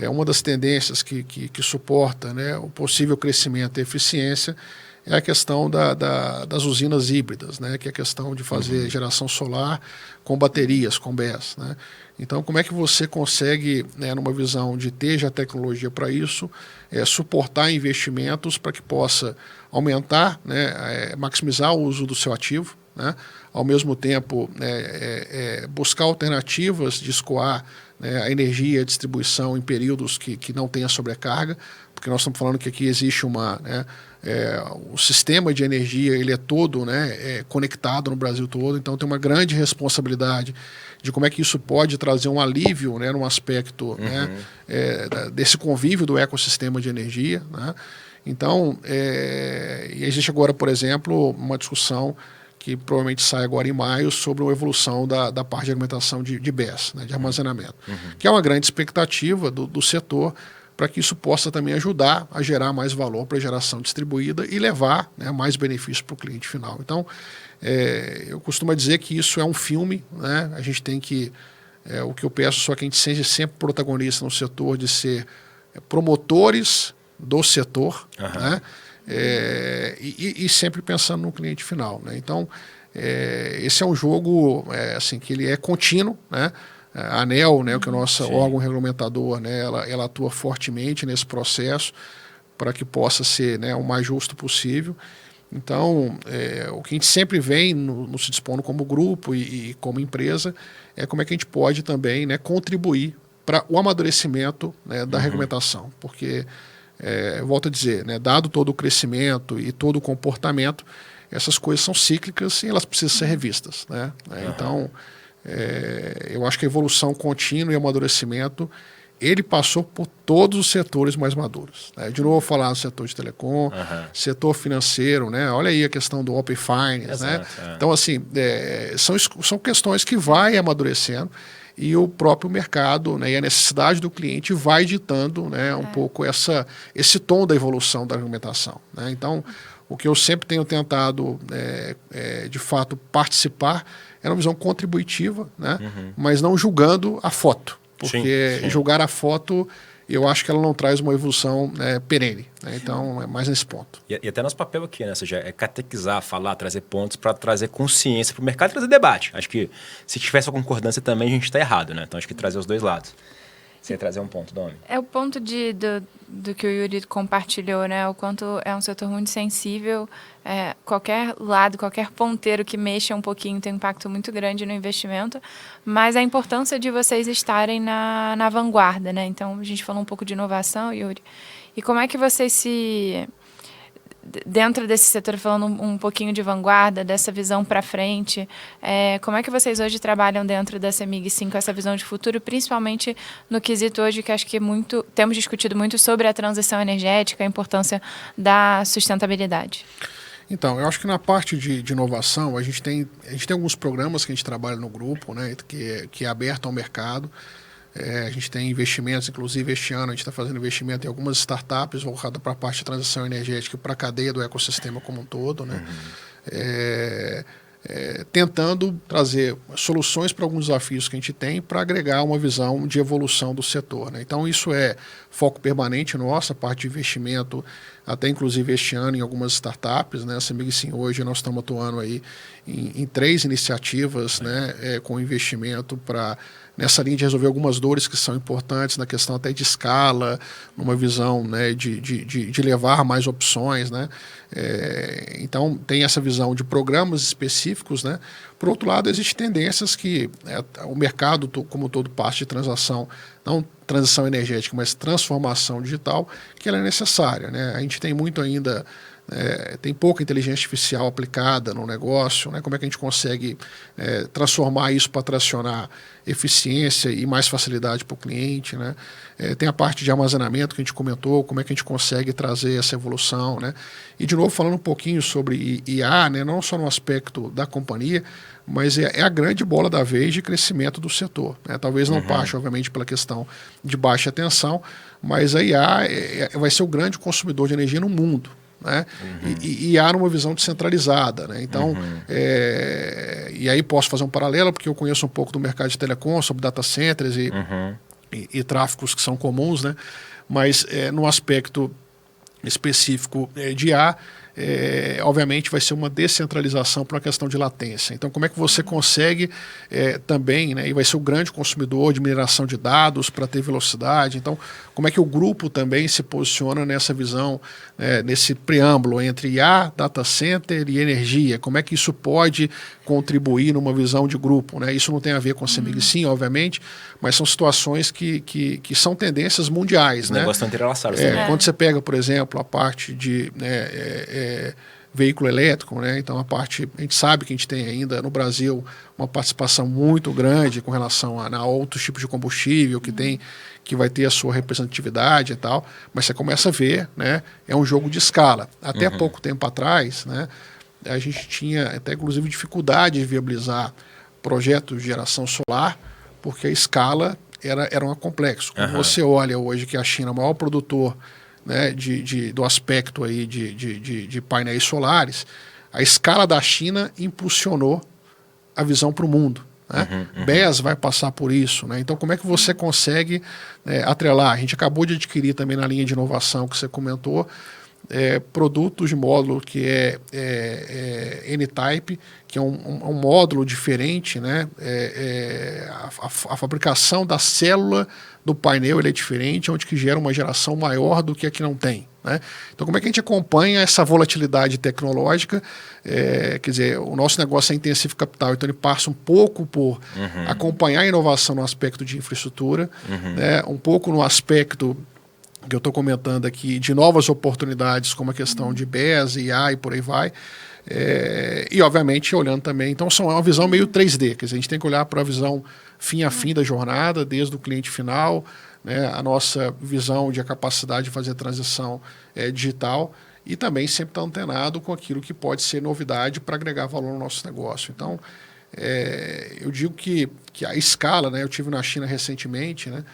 uma das tendências que suporta, né, o possível crescimento e eficiência é a questão das usinas híbridas, né, que é a questão de fazer geração solar com baterias, com BESS, né? Então, como é que você consegue, né, numa visão de ter já tecnologia para isso, suportar investimentos para que possa aumentar, né, maximizar o uso do seu ativo, né, ao mesmo tempo buscar alternativas de escoar, né, a energia e a distribuição em períodos que não tenha sobrecarga, porque nós estamos falando que aqui existe o sistema de energia ele é todo, né, conectado no Brasil todo, então tem uma grande responsabilidade de como é que isso pode trazer um alívio, né, num aspecto né, desse convívio do ecossistema de energia, né? Então, existe agora, por exemplo, uma discussão que provavelmente sai agora em maio sobre a evolução da parte de alimentação de BESS, né, de armazenamento, que é uma grande expectativa do setor para que isso possa também ajudar a gerar mais valor para a geração distribuída e levar, né, mais benefícios para o cliente final. Então, eu costumo dizer que isso é um filme, né? A gente tem que, o que eu peço só que a gente seja sempre protagonista no setor, de ser promotores do setor, né? E sempre pensando no cliente final, né? Então, esse é um jogo assim, que ele é contínuo, né? A ANEEL, né, que é o nosso órgão regulamentador, né, ela atua fortemente nesse processo para que possa ser, né, o mais justo possível. Então, o que a gente sempre vem se dispondo como grupo e como empresa é como é que a gente pode também, né, contribuir para o amadurecimento, né, da regulamentação. Porque, volto a dizer, né, dado todo o crescimento e todo o comportamento, essas coisas são cíclicas e elas precisam ser revistas, né? Então, eu acho que a evolução contínua e amadurecimento, ele passou por todos os setores mais maduros, né? De novo, vou falar do setor de telecom, setor financeiro, né? Olha aí a questão do Open Finance, né? Então, assim, são questões que vai amadurecendo e o próprio mercado, né, e a necessidade do cliente vai ditando, né, um pouco esse tom da evolução da argumentação, né? Então, o que eu sempre tenho tentado, de fato, participar é uma visão contributiva, né? Mas não julgando a foto. Porque julgar a foto, eu acho que ela não traz uma evolução perene, né? Então, é mais nesse ponto. E até nosso papel aqui, né? Ou seja, é catequizar, falar, trazer pontos para trazer consciência para o mercado e trazer debate. Acho que se tivesse a concordância também, a gente está errado, né? Então, acho que trazer os dois lados. Você ia trazer um ponto, Domi? É o ponto do que o Yuri compartilhou, né? O quanto é um setor muito sensível. Qualquer lado, qualquer ponteiro que mexa um pouquinho tem um impacto muito grande no investimento. Mas a importância de vocês estarem na vanguarda, né? Então, a gente falou um pouco de inovação, Yuri. E como é que vocês se... Dentro desse setor, falando um pouquinho de vanguarda, dessa visão para frente, como é que vocês hoje trabalham dentro da CEMIG, sim, com essa visão de futuro, principalmente no quesito hoje que acho que temos discutido muito sobre a transição energética, a importância da sustentabilidade? Então, eu acho que na parte de inovação, a gente tem alguns programas que a gente trabalha no grupo, né, que é aberto ao mercado. A gente tem investimentos, inclusive este ano a gente está fazendo investimento em algumas startups voltadas para a parte de transição energética e para a cadeia do ecossistema como um todo, né? tentando trazer soluções para alguns desafios que a gente tem para agregar uma visão de evolução do setor, né? Então isso é foco permanente nosso, a parte de investimento, até inclusive este ano em algumas startups, né? A CEMIG Sim, hoje nós estamos atuando aí em 3 iniciativas, né? Com investimento nessa linha de resolver algumas dores que são importantes na questão até de escala, numa visão, né, de levar mais opções, né? Então tem essa visão de programas específicos, né? Por outro lado, existem tendências que o mercado como todo passo de transação, não transição energética, mas transformação digital, que ela é necessária, né? A gente tem muito ainda tem pouca inteligência artificial aplicada no negócio, né? Como é que a gente consegue transformar isso para tracionar eficiência e mais facilidade para o cliente, né? Tem a parte de armazenamento que a gente comentou, como é que a gente consegue trazer essa evolução, né? E de novo falando um pouquinho sobre IA, né? Não só no aspecto da companhia, mas é a grande bola da vez de crescimento do setor, né? Talvez não passe, obviamente, pela questão de baixa tensão, mas a IA vai ser o grande consumidor de energia no mundo, né? E há uma visão descentralizada, né? Então, e aí posso fazer um paralelo, porque eu conheço um pouco do mercado de telecom, sobre data centers e tráficos que são comuns, né? Mas no aspecto específico de IA, obviamente vai ser uma descentralização para a questão de latência. Então, como é que você consegue também, né, e vai ser o grande consumidor de mineração de dados para ter velocidade. Então, como é que o grupo também se posiciona nessa visão, nesse preâmbulo entre IA, data center e energia? Como é que isso pode contribuir numa visão de grupo, né? Isso não tem a ver com a CEMIG Sim, obviamente, mas são situações que são tendências mundiais. Os negócios estão entrelaçados. Quando você pega, por exemplo, a parte de veículo elétrico, né? Então a gente sabe que a gente tem ainda no Brasil uma participação muito grande com relação a outros tipos de combustível que vai ter a sua representatividade e tal, mas você começa a ver, né? É um jogo de escala. Até pouco tempo atrás, né? A gente tinha até inclusive dificuldade de viabilizar projetos de geração solar, porque a escala era um complexo. Quando você olha hoje que a China é o maior produtor, né, do aspecto aí de painéis solares, a escala da China impulsionou a visão para o mundo, né? BES vai passar por isso, né? Então, como é que você consegue atrelar? A gente acabou de adquirir também na linha de inovação que você comentou, produtos de módulo que N-Type, que é um módulo diferente, né? A fabricação da célula do painel ele é diferente, onde que gera uma geração maior do que a que não tem, né? Então, como é que a gente acompanha essa volatilidade tecnológica? Quer dizer, o nosso negócio é intensivo capital, então ele passa um pouco por acompanhar a inovação no aspecto de infraestrutura, né? Um pouco no aspecto que eu estou comentando aqui, de novas oportunidades, como a questão de BES, IA e por aí vai. E, obviamente, olhando também... Então, é uma visão meio 3D, quer dizer, a gente tem que olhar para a visão fim a fim da jornada, desde o cliente final, né, a nossa visão de a capacidade de fazer transição digital e também sempre estar antenado com aquilo que pode ser novidade para agregar valor no nosso negócio. Então, eu digo que a escala, né, eu tive na China recentemente, né,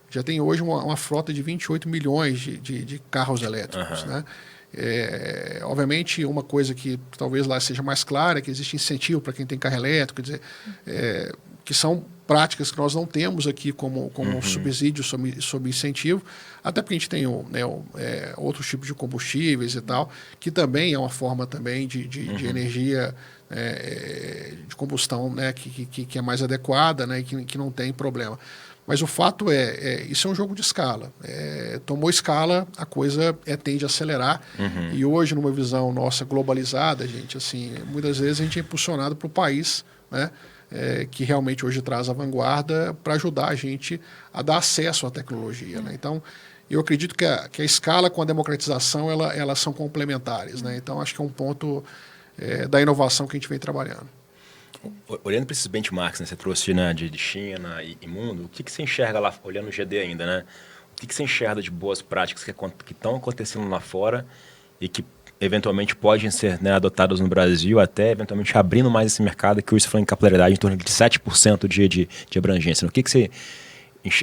já tem hoje uma frota de 28 milhões de carros elétricos, né? Obviamente, uma coisa que talvez lá seja mais clara é que existe incentivo para quem tem carro elétrico, quer dizer, que são práticas que nós não temos aqui como subsídio sob incentivo, até porque a gente tem outros tipos de combustíveis e tal, que também é uma forma também de energia de combustão, né, que é mais adequada, né, e que não tem problema. Mas o fato isso é um jogo de escala. Tomou escala, a coisa tende a acelerar. E hoje, numa visão nossa globalizada, gente, assim, muitas vezes a gente é impulsionado para o país, né, que realmente hoje traz a vanguarda para ajudar a gente a dar acesso à tecnologia, né? Então, eu acredito que a escala com a democratização, elas são complementares, né? Então, acho que é um ponto da inovação que a gente vem trabalhando. Olhando para esses benchmarks, né, você trouxe, né, de China e mundo, o que você enxerga lá, olhando o GD ainda, né? O que você enxerga de boas práticas que estão acontecendo lá fora e que eventualmente podem ser, né, adotadas no Brasil, até eventualmente abrindo mais esse mercado, que hoje você falou em capilaridade em torno de 7% de abrangência. O que você...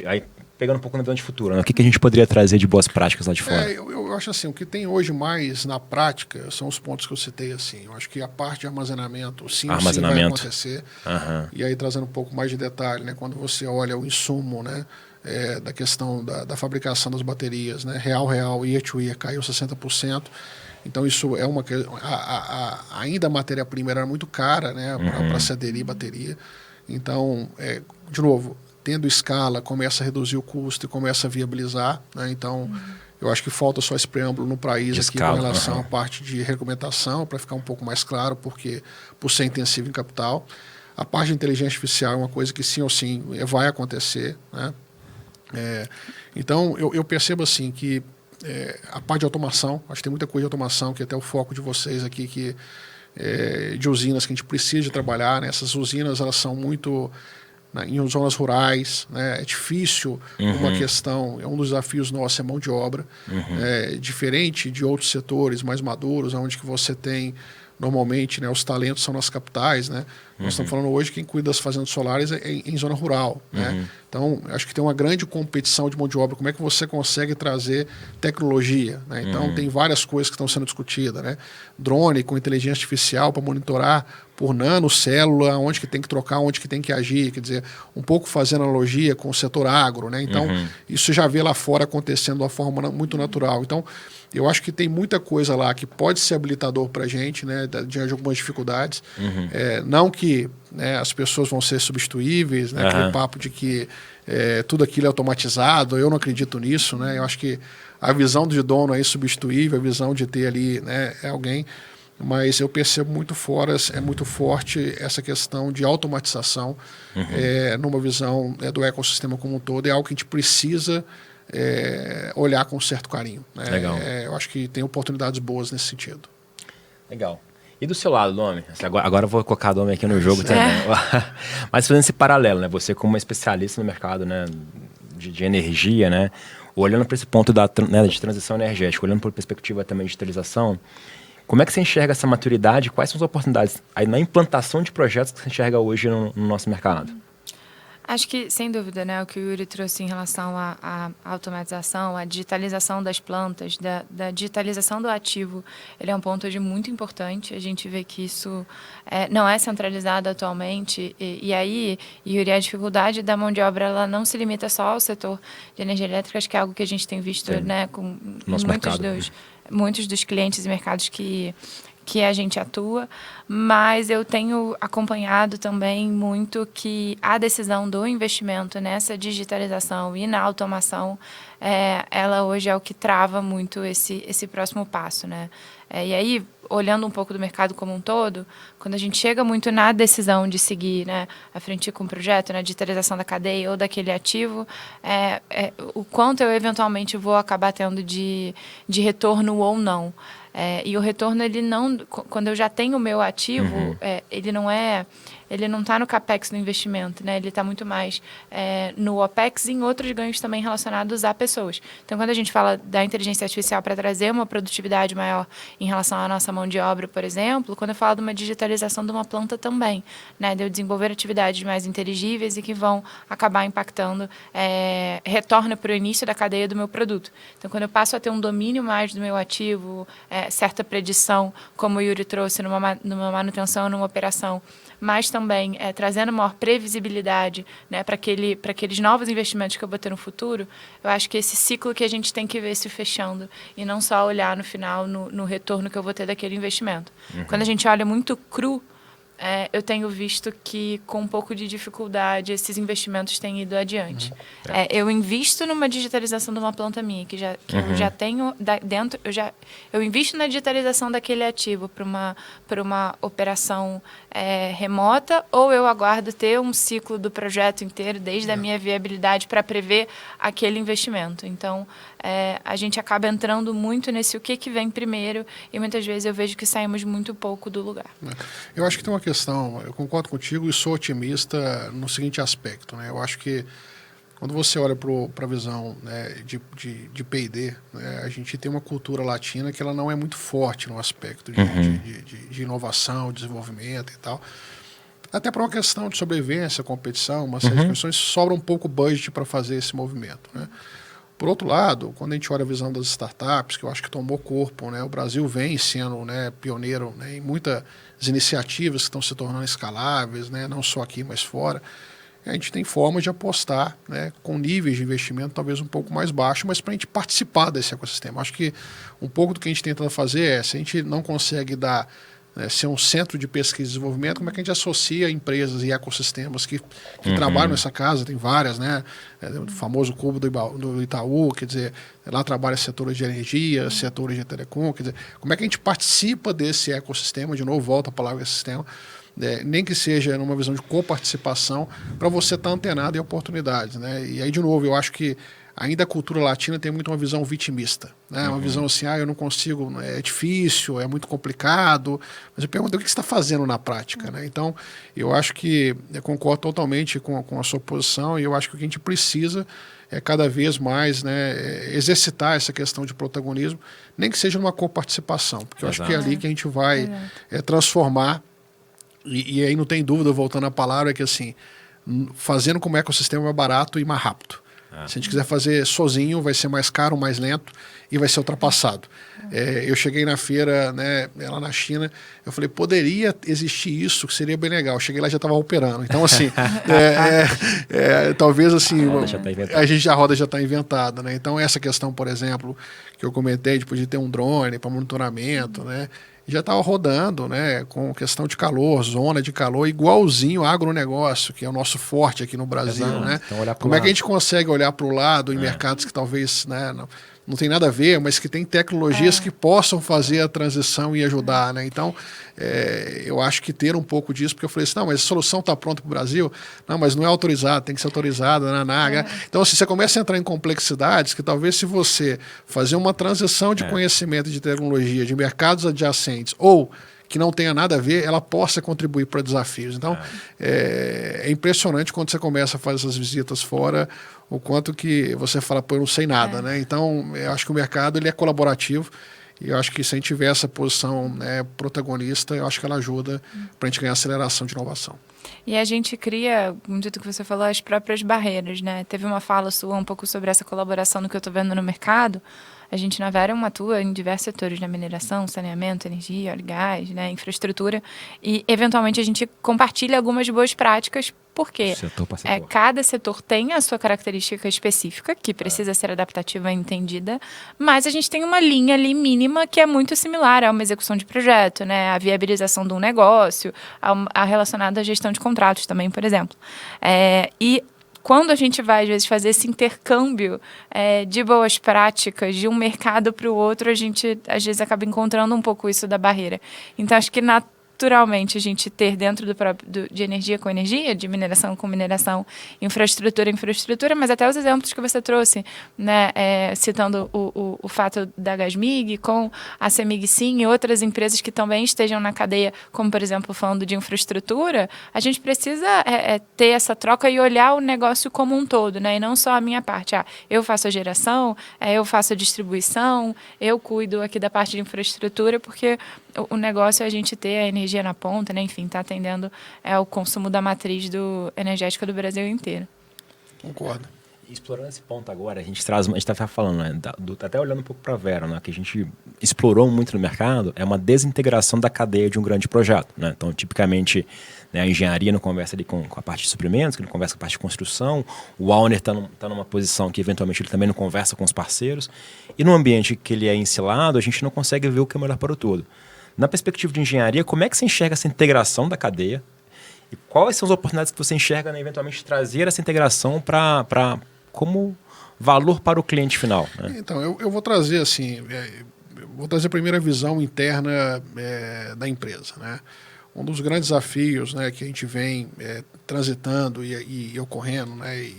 Aí, pegando um pouco na visão de futuro, né? O que a gente poderia trazer de boas práticas lá de fora? Eu eu acho assim, o que tem hoje mais na prática são os pontos que eu citei assim. Eu acho que a parte de armazenamento, sim vai acontecer. E aí trazendo um pouco mais de detalhe, né? Quando você olha o insumo, né? Da questão da fabricação das baterias, né? Real, year to year, caiu 60%. Então, isso é uma... ainda a matéria-prima era muito cara, né? Para se aderir bateria. Então, de novo, tendo escala, começa a reduzir o custo e começa a viabilizar, né? Então, eu acho que falta só esse preâmbulo no país aqui com relação à parte de regulamentação, para ficar um pouco mais claro, porque por ser intensivo em capital. A parte de inteligência artificial é uma coisa que sim ou sim vai acontecer, né? Então, eu percebo assim que a parte de automação, acho que tem muita coisa de automação, que até o foco de vocês aqui, de usinas que a gente precisa de trabalhar, né? Essas usinas, elas são muito em zonas rurais, né? É difícil uma questão, um dos desafios nossos é mão de obra, diferente de outros setores mais maduros, onde que você tem normalmente, né, os talentos são nas capitais, né? Nós estamos falando hoje que quem cuida das fazendas solares é em zona rural, né? Então, acho que tem uma grande competição de mão de obra. Como é que você consegue trazer tecnologia, né? Então, tem várias coisas que estão sendo discutidas, né? Drone com inteligência artificial para monitorar por nanocélula, onde que tem que trocar, onde que tem que agir, quer dizer, um pouco fazendo analogia com o setor agro, né? Então, isso já vê lá fora acontecendo de uma forma muito natural. Então, eu acho que tem muita coisa lá que pode ser habilitador para a gente, né, diante de algumas dificuldades. Não que, né, as pessoas vão ser substituíveis, né, aquele papo de que tudo aquilo é automatizado, eu não acredito nisso. Né, eu acho que a visão de dono é insubstituível, a visão de ter ali, né, alguém, mas eu percebo muito forte essa questão de automatização numa visão do ecossistema como um todo, é algo que a gente precisa olhar com certo carinho. Né? Legal. Eu acho que tem oportunidades boas nesse sentido. Legal. E do seu lado, Domi? Agora eu vou colocar a Domi aqui no jogo também. Mas fazendo esse paralelo, né? Você como uma especialista no mercado, né, de energia, né? Olhando para esse ponto de transição energética, olhando para a perspectiva também de digitalização, como é que você enxerga essa maturidade? Quais são as oportunidades aí na implantação de projetos que você enxerga hoje no nosso mercado? Acho que, sem dúvida, né, o que o Yuri trouxe em relação à automatização, à digitalização das plantas, da digitalização do ativo, ele é um ponto hoje muito importante. A gente vê que isso não é centralizado atualmente. E aí, Yuri, a dificuldade da mão de obra ela não se limita só ao setor de energia elétrica, acho que é algo que a gente tem visto, né, com muitos dos clientes e mercados que a gente atua, mas eu tenho acompanhado também muito que a decisão do investimento nessa digitalização e na automação, ela hoje é o que trava muito esse próximo passo, né? E aí, olhando um pouco do mercado como um todo, quando a gente chega muito na decisão de seguir, né, à frente com o projeto, na digitalização da cadeia ou daquele ativo, o quanto eu eventualmente vou acabar tendo de retorno ou não. E o retorno, ele não, quando eu já tenho o meu ativo, ele não está no capex no investimento, né? Ele está muito mais no opex e em outros ganhos também relacionados a pessoas. Então, quando a gente fala da inteligência artificial para trazer uma produtividade maior em relação à nossa mão de obra, por exemplo, quando eu falo de uma digitalização de uma planta também, né? De eu desenvolver atividades mais inteligíveis e que vão acabar impactando, retorno para o início da cadeia do meu produto. Então, quando eu passo a ter um domínio mais do meu ativo, certa predição, como o Yuri trouxe numa manutenção, numa operação, mas também trazendo maior previsibilidade, né, para aqueles novos investimentos que eu vou ter no futuro, eu acho que esse ciclo que a gente tem que ver se fechando e não só olhar no final no retorno que eu vou ter daquele investimento. Quando a gente olha muito cru, eu tenho visto que com um pouco de dificuldade esses investimentos têm ido adiante. Eu invisto numa digitalização de uma planta minha que eu já tenho dentro, eu invisto na digitalização daquele ativo para uma operação remota, ou eu aguardo ter um ciclo do projeto inteiro desde a minha viabilidade para prever aquele investimento. Então, a gente acaba entrando muito nesse o que vem primeiro e muitas vezes eu vejo que saímos muito pouco do lugar. Eu acho que tem uma questão, eu concordo contigo e sou otimista no seguinte aspecto, né? Eu acho que quando você olha para a visão, né, de P&D, né, a gente tem uma cultura latina que ela não é muito forte no aspecto de inovação, desenvolvimento e tal. Até para uma questão de sobrevivência, competição, uma série de questões, sobra um pouco budget para fazer esse movimento, né? Por outro lado, quando a gente olha a visão das startups, que eu acho que tomou corpo, né, o Brasil vem sendo, né, pioneiro, né, em muitas iniciativas que estão se tornando escaláveis, né, não só aqui, mas fora. A gente tem formas de apostar, né, com níveis de investimento talvez um pouco mais baixos, mas para a gente participar desse ecossistema. Acho que um pouco do que a gente tenta fazer é, se a gente não consegue dar, ser um centro de pesquisa e desenvolvimento, como é que a gente associa empresas e ecossistemas que trabalham nessa casa, tem várias, né? O famoso cubo do Itaú, quer dizer, lá trabalha setores de energia, setores de telecom, quer dizer, como é que a gente participa desse ecossistema, de novo, volta a palavra ecossistema, nem que seja numa visão de coparticipação, para você estar antenado em oportunidades, né? E aí, de novo, eu acho que ainda a cultura latina tem muito uma visão vitimista, né? Uma visão assim, eu não consigo, é difícil, é muito complicado, mas eu pergunto o que você está fazendo na prática, né? Então, eu acho que eu concordo totalmente com a sua posição e eu acho que o que a gente precisa é cada vez mais, né, exercitar essa questão de protagonismo, nem que seja numa coparticipação, porque eu acho que é ali que a gente vai transformar, e aí não tem dúvida, voltando à palavra, é que assim, fazendo como ecossistema é barato e mais rápido. Se a gente quiser fazer sozinho, vai ser mais caro, mais lento e vai ser ultrapassado. Eu cheguei na feira, né, lá na China, eu falei, poderia existir isso, que seria bem legal. Eu cheguei lá e já estava operando. Então, assim, talvez assim, a roda já está inventada. Né? Então, essa questão, por exemplo, que eu comentei, de poder ter um drone para monitoramento, né? Já estava rodando, né, com questão de calor, zona de calor, igualzinho ao agronegócio, que é o nosso forte aqui no Brasil. Né? Então, como é que a gente consegue olhar para o lado em mercados que talvez, né, não tem nada a ver, mas que tem tecnologias que possam fazer a transição e ajudar. Né? Então, eu acho que ter um pouco disso, porque eu falei assim, não, mas a solução está pronta para o Brasil? Não, mas não é autorizado, tem que ser autorizado na ANAG. Então, assim, você começa a entrar em complexidades que talvez se você fazer uma transição de conhecimento de tecnologia, de mercados adjacentes, ou que não tenha nada a ver, ela possa contribuir para desafios. Então, é impressionante quando você começa a fazer essas visitas fora, o quanto que você fala, pô, eu não sei nada. Né? Então, eu acho que o mercado ele é colaborativo e eu acho que se a gente tiver essa posição, né, protagonista, eu acho que ela ajuda para a gente ganhar aceleração de inovação. E a gente cria, muito do que você falou, as próprias barreiras, né? Teve uma fala sua um pouco sobre essa colaboração no que eu estou vendo no mercado. A gente na Verium atua em diversos setores, na mineração, saneamento, energia, óleo e gás, né, infraestrutura, e eventualmente a gente compartilha algumas boas práticas, porque cada setor tem a sua característica específica, que precisa ser adaptativa e entendida, mas a gente tem uma linha ali mínima que é muito similar a uma execução de projeto, né, a viabilização de um negócio, a relacionada à gestão de contratos também, por exemplo. E quando a gente vai, às vezes, fazer esse intercâmbio de boas práticas de um mercado para o outro, a gente, às vezes, acaba encontrando um pouco isso da barreira. Então, acho que naturalmente a gente ter dentro de energia com energia, de mineração com mineração, infraestrutura, mas até os exemplos que você trouxe, né, citando o fato da Gasmig com a Cemig Sim e outras empresas que também estejam na cadeia, como por exemplo falando de infraestrutura, a gente precisa ter essa troca e olhar o negócio como um todo, né, e não só a minha parte. Eu faço a geração, eu faço a distribuição, eu cuido aqui da parte de infraestrutura, porque o negócio é a gente ter a energia na ponta, né? Enfim, está atendendo o consumo da matriz energética do Brasil inteiro. Concordo. Explorando esse ponto agora, a gente está falando, né, até olhando um pouco para a Vera, né, que a gente explorou muito no mercado, é uma desintegração da cadeia de um grande projeto. Né? Então, tipicamente, né, a engenharia não conversa ali com a parte de suprimentos, que não conversa com a parte de construção, o owner está numa posição que, eventualmente, ele também não conversa com os parceiros, e no ambiente que ele é ensilado, a gente não consegue ver o que é melhor para o todo. Na perspectiva de engenharia, como é que você enxerga essa integração da cadeia? E quais são as oportunidades que você enxerga, né, eventualmente, trazer essa integração como valor para o cliente final? Né? Então, eu vou trazer assim, vou trazer a primeira visão interna da empresa. Né? Um dos grandes desafios, né, que a gente vem transitando e ocorrendo, né,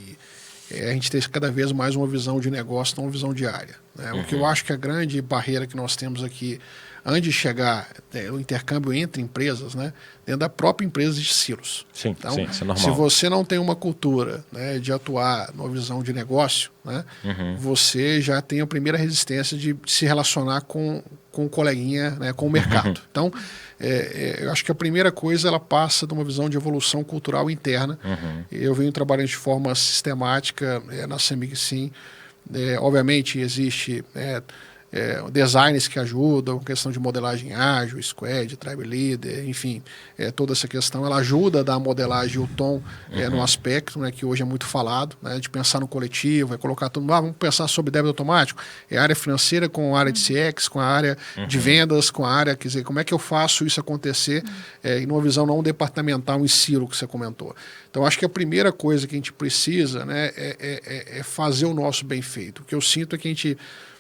a gente tem cada vez mais uma visão de negócio, não uma visão diária. Né? O que eu acho que a grande barreira que nós temos aqui, antes de chegar o intercâmbio entre empresas, né, dentro da própria empresa de silos. Sim, então, sim, isso é normal. Se você não tem uma cultura, né, de atuar numa visão de negócio, né, você já tem a primeira resistência de se relacionar com o coleguinha, né, com o mercado. Então, eu acho que a primeira coisa ela passa de uma visão de evolução cultural interna. Eu venho trabalhando de forma sistemática na Cemig Sim, Obviamente, existe designers que ajudam, questão de modelagem ágil, Squad, Tribe Leader, enfim, toda essa questão, ela ajuda a dar a modelagem e o tom no aspecto, né, que hoje é muito falado, né, de pensar no coletivo, colocar tudo, vamos pensar sobre débito automático, a área financeira com a área de CX, com a área de vendas, com a área, quer dizer, como é que eu faço isso acontecer e numa visão não departamental em silo que você comentou. Então, acho que a primeira coisa que a gente precisa, né, é fazer o nosso bem feito. O que eu sinto é que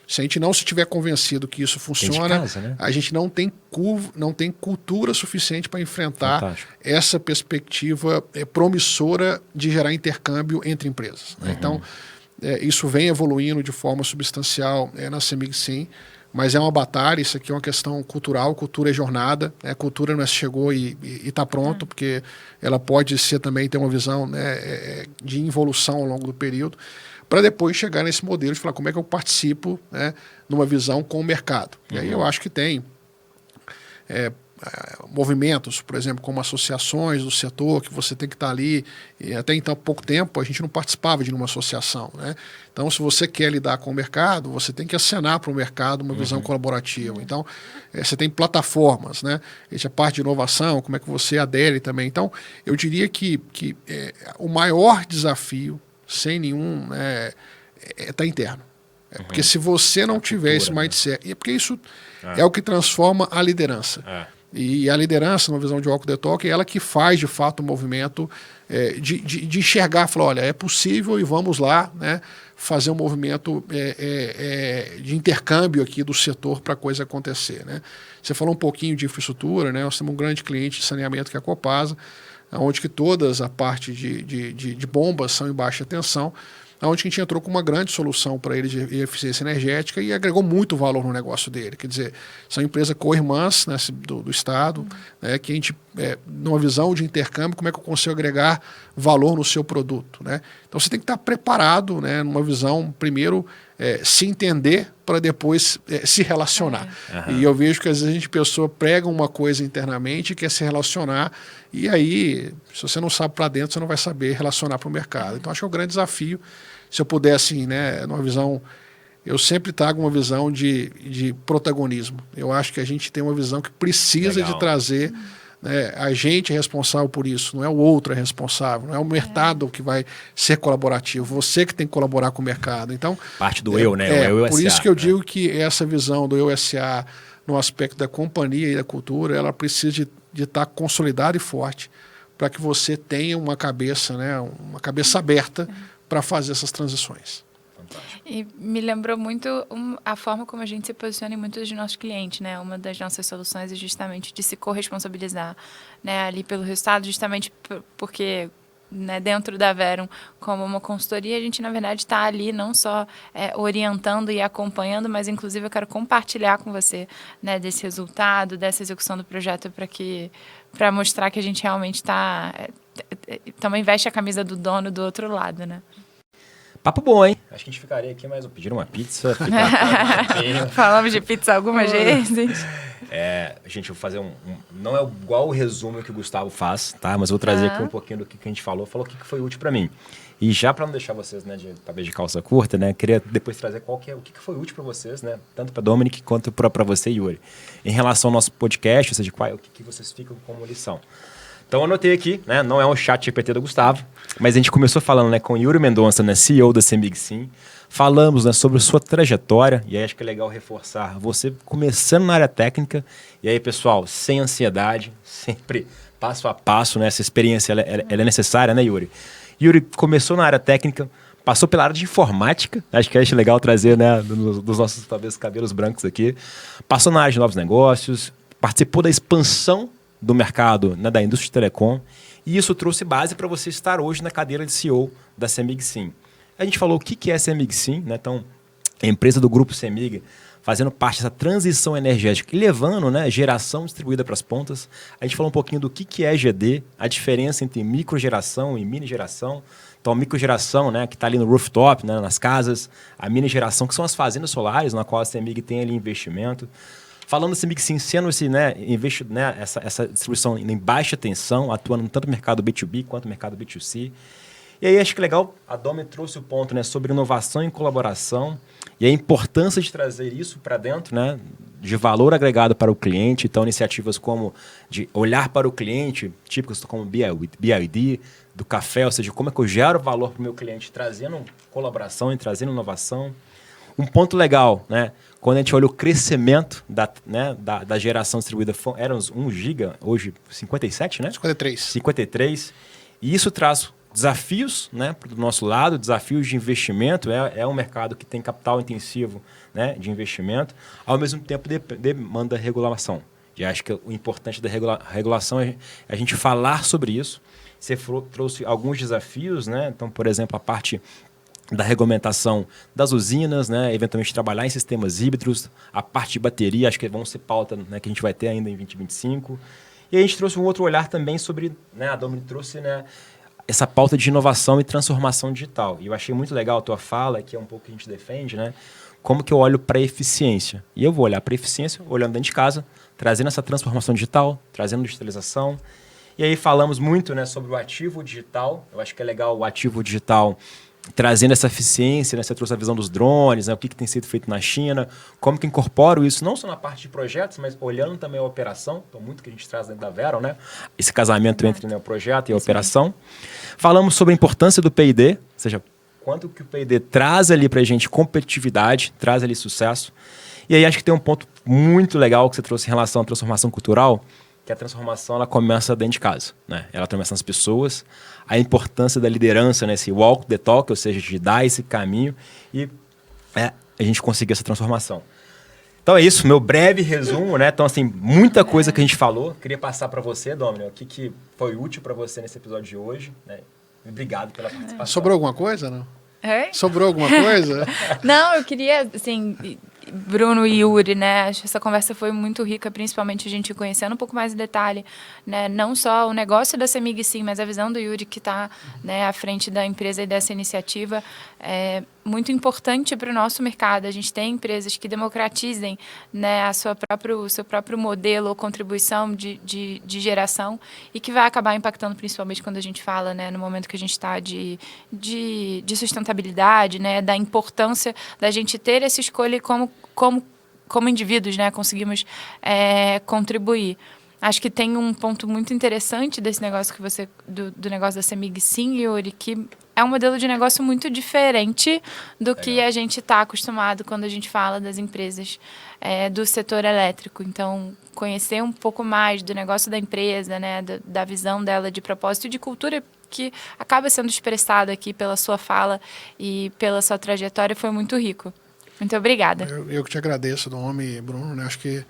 se a gente não estiver convencido que isso funciona, casa, né? A gente não tem cultura suficiente para enfrentar essa perspectiva promissora de gerar intercâmbio entre empresas. Né? Então, isso vem evoluindo de forma substancial na CEMIG, sim, mas é uma batalha, isso aqui é uma questão cultural, cultura é jornada, cultura não é chegou e está pronto, porque ela pode ser também ter uma visão, né, de involução ao longo do período, para depois chegar nesse modelo de falar como é que eu participo, né, numa visão com o mercado. E aí eu acho que tem movimentos, por exemplo, como associações do setor, que você tem que estar ali, e até então há pouco tempo a gente não participava de nenhuma associação. Né? Então, se você quer lidar com o mercado, você tem que acenar para o mercado uma visão colaborativa. Então, você tem plataformas, né? Essa parte de inovação, como é que você adere também. Então, eu diria que o maior desafio, sem nenhum, está interno. Porque se você não tiver esse mindset, porque isso é o que transforma a liderança. E a liderança, numa visão de Walk the Talk, é ela que faz, de fato, o movimento de enxergar, falar, olha, é possível e vamos lá, né, fazer um movimento de intercâmbio aqui do setor para a coisa acontecer. Né? Você falou um pouquinho de infraestrutura, né? Nós temos um grande cliente de saneamento que é a Copasa, onde que todas a parte de bombas são em baixa tensão, onde a gente entrou com uma grande solução para ele de eficiência energética e agregou muito valor no negócio dele. Quer dizer, são empresas co-irmãs, né, do Estado, né, que a gente, numa visão de intercâmbio, como é que eu consigo agregar valor no seu produto. Né? Então você tem que estar preparado, né, numa visão, primeiro, se entender para depois se relacionar. E eu vejo que às vezes a pessoa prega uma coisa internamente e quer se relacionar, e aí, se você não sabe para dentro, você não vai saber relacionar para o mercado. Então acho que é um grande desafio. Se eu puder, assim, né, numa visão, eu sempre trago uma visão de protagonismo. Eu acho que a gente tem uma visão que precisa de trazer, né, a gente é responsável por isso, não é o outro é responsável, não é o mercado que vai ser colaborativo, você que tem que colaborar com o mercado. Então, parte do eu, né? O eu por isso que eu digo que essa visão do eu SA no aspecto da companhia e da cultura, ela precisa de estar consolidada e forte para que você tenha uma cabeça, né, uma cabeça aberta para fazer essas transições. E me lembrou muito a forma como a gente se posiciona em muitos dos nossos clientes, né? Uma das nossas soluções é justamente de se corresponsabilizar, né, ali pelo resultado, justamente porque, né, dentro da Verum, como uma consultoria, a gente, na verdade, está ali não só orientando e acompanhando, mas, inclusive, eu quero compartilhar com você, né, desse resultado, dessa execução do projeto, para mostrar que a gente realmente também veste a camisa do dono do outro lado, né? Papo bom, hein? Acho que a gente ficaria aqui, mas pedir uma pizza. Falamos de pizza algumas vezes. Gente, eu vou fazer não é igual o resumo que o Gustavo faz, tá? Mas eu vou trazer aqui um pouquinho do que a gente falou. Falou o que foi útil para mim. E já para não deixar vocês, né, talvez de calça curta, né? Queria depois trazer o que foi útil para vocês, né? Tanto para Dominic quanto para você, Yuri. Em relação ao nosso podcast, ou seja, o que vocês ficam como lição. Então eu anotei aqui, né? Não é um chat GPT do Gustavo, mas a gente começou falando, né, com o Yuri Mendonça, né, CEO da CEMIG Sim. Falamos, né, sobre a sua trajetória, e aí acho que é legal reforçar você começando na área técnica. E aí, pessoal, sem ansiedade, sempre passo a passo, né? Essa experiência ela é necessária, né, Yuri? Yuri começou na área técnica, passou pela área de informática, acho que é legal trazer, né, dos nossos, talvez, cabelos brancos aqui. Passou na área de novos negócios, participou da expansão do mercado, né, da indústria de telecom, e isso trouxe base para você estar hoje na cadeira de CEO da CEMIG Sim. A gente falou o que é a CEMIG Sim, né? Então, a empresa do grupo CEMIG fazendo parte dessa transição energética e levando, né, geração distribuída para as pontas. A gente falou um pouquinho do que é GD, a diferença entre microgeração e mini geração. Então, a microgeração, né, que está ali no rooftop, né, nas casas, a mini geração, que são as fazendas solares, na qual a CEMIG tem ali investimento. Falando da CEMIG Sim, sendo esse, né, essa distribuição em baixa tensão, atuando tanto no mercado B2B quanto no mercado B2C. E aí acho que legal, a Domi trouxe o ponto, né, sobre inovação e colaboração e a importância de trazer isso para dentro, né, de valor agregado para o cliente. Então, iniciativas como de olhar para o cliente, típicas como BID, do café, ou seja, como é que eu gero valor para o meu cliente, trazendo colaboração e trazendo inovação. Um ponto legal, né, quando a gente olha o crescimento da geração distribuída, era uns 1 giga, hoje 57, né? 53. E isso traz desafios, né, do nosso lado, desafios de investimento. É um mercado que tem capital intensivo, né, de investimento, ao mesmo tempo demanda regulação. E acho que o importante da regulação é a gente falar sobre isso. Você trouxe alguns desafios, né? Então, por exemplo, a parte da regulamentação das usinas, né? Eventualmente trabalhar em sistemas híbridos, a parte de bateria, acho que vão ser pauta, né, que a gente vai ter ainda em 2025. E a gente trouxe um outro olhar também sobre, né, a Domi trouxe, né, essa pauta de inovação e transformação digital. E eu achei muito legal a tua fala, que é um pouco que a gente defende, né? Como que eu olho para a eficiência? E eu vou olhar para a eficiência olhando dentro de casa, trazendo essa transformação digital, trazendo digitalização. E aí falamos muito, né, sobre o ativo digital. Eu acho que é legal o ativo digital trazendo essa eficiência, né? Você trouxe a visão dos drones, né? O que tem sido feito na China, como que incorporo isso, não só na parte de projetos, mas olhando também a operação. Então, muito que a gente traz dentro da Vero, né? Esse casamento entre, né, o projeto e a operação. Falamos sobre a importância do P&D, ou seja, quanto que o P&D traz ali para a gente competitividade, traz ali sucesso. E aí acho que tem um ponto muito legal que você trouxe em relação à transformação cultural, que a transformação ela começa dentro de casa, né? Ela começa nas pessoas, a importância da liderança, né? Esse walk the talk, ou seja, de dar esse caminho e a gente conseguir essa transformação. Então é isso, meu breve resumo, né? Então, assim, muita coisa que a gente falou. Queria passar para você, Domini, o que foi útil para você nesse episódio de hoje, né? Obrigado pela participação. Sobrou alguma coisa, não? É? Sobrou alguma coisa? Não, eu queria, assim, Bruno e Yuri, né? Acho que essa conversa foi muito rica, principalmente a gente conhecendo um pouco mais em detalhe, né? Não só o negócio da CEMIG, sim, mas a visão do Yuri que está, né, à frente da empresa e dessa iniciativa é muito importante para o nosso mercado. A gente tem empresas que democratizem, né, o seu próprio modelo ou contribuição de geração e que vai acabar impactando principalmente quando a gente fala, né, no momento que a gente está de sustentabilidade, né, da importância da gente ter essa escolha e como indivíduos, né, conseguimos contribuir. Acho que tem um ponto muito interessante desse negócio que você do negócio da CEMIG, sim, Yuri, que é um modelo de negócio muito diferente do que a gente está acostumado quando a gente fala das empresas do setor elétrico. Então, conhecer um pouco mais do negócio da empresa, né, da visão dela de propósito e de cultura que acaba sendo expressado aqui pela sua fala e pela sua trajetória foi muito rico. Muito obrigada. Eu que te agradeço, Domi, Bruno, né? Acho que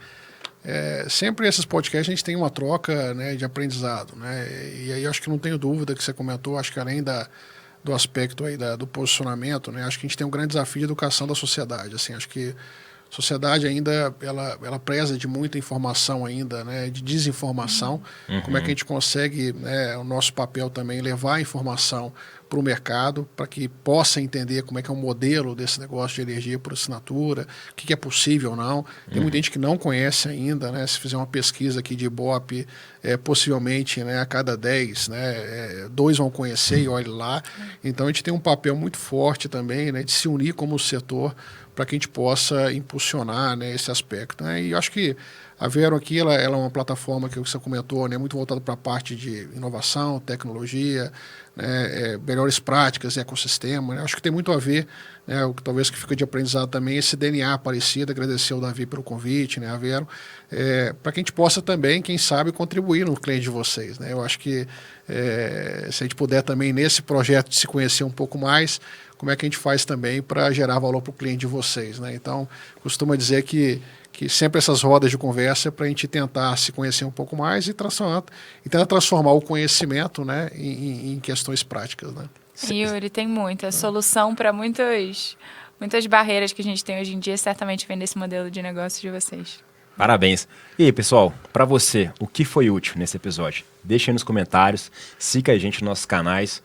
sempre esses podcasts a gente tem uma troca, né, de aprendizado, né? E aí acho que não tenho dúvida que você comentou, acho que além do aspecto aí do posicionamento, né, acho que a gente tem um grande desafio de educação da sociedade. Assim, acho que a sociedade ainda ela preza de muita informação ainda, né, de desinformação. Como é que a gente consegue, né, o nosso papel também levar a informação para o mercado, para que possa entender como é que é o modelo desse negócio de energia por assinatura, o que é possível ou não. Tem muita gente que não conhece ainda, né? Se fizer uma pesquisa aqui de Ibope, possivelmente, né, a cada 10, né, 2 vão conhecer e olhe lá. Então a gente tem um papel muito forte também, né, de se unir como setor para que a gente possa impulsionar, né, esse aspecto, né? E eu acho que a Vero aqui ela é uma plataforma que você comentou, né, muito voltada para a parte de inovação, tecnologia, né, melhores práticas e ecossistema, né? Acho que tem muito a ver, né, o que talvez que fica de aprendizado também, esse DNA parecido. Agradecer ao Davi pelo convite, né, a Vero, para que a gente possa também, quem sabe, contribuir no cliente de vocês, né? Eu acho que se a gente puder também nesse projeto de se conhecer um pouco mais, como é que a gente faz também para gerar valor para o cliente de vocês, né? Então, costumo dizer que sempre essas rodas de conversa é para a gente tentar se conhecer um pouco mais e tentar transformar o conhecimento, né, em questões práticas, né? Yuri, tem muita solução para muitas barreiras que a gente tem hoje em dia, certamente vem desse modelo de negócio de vocês. Parabéns. E aí, pessoal, para você, o que foi útil nesse episódio? Deixe aí nos comentários, siga a gente nos nossos canais.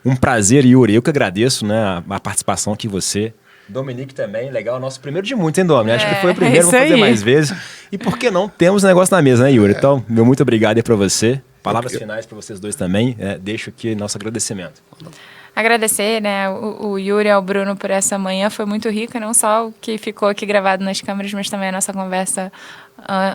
Um prazer, Yuri. Eu que agradeço, né, a participação aqui você. Dominique também, legal. Nosso primeiro de muitos, hein, Domi? Acho que foi o primeiro, vamos fazer mais vezes. E por que não? Temos um negócio na mesa, né, Yuri? Então, meu muito obrigado aí para você. Palavras finais para vocês dois também. Deixo aqui nosso agradecimento. agradecer, né, o Yuri e ao Bruno por essa manhã, foi muito rica, não só o que ficou aqui gravado nas câmeras, mas também a nossa conversa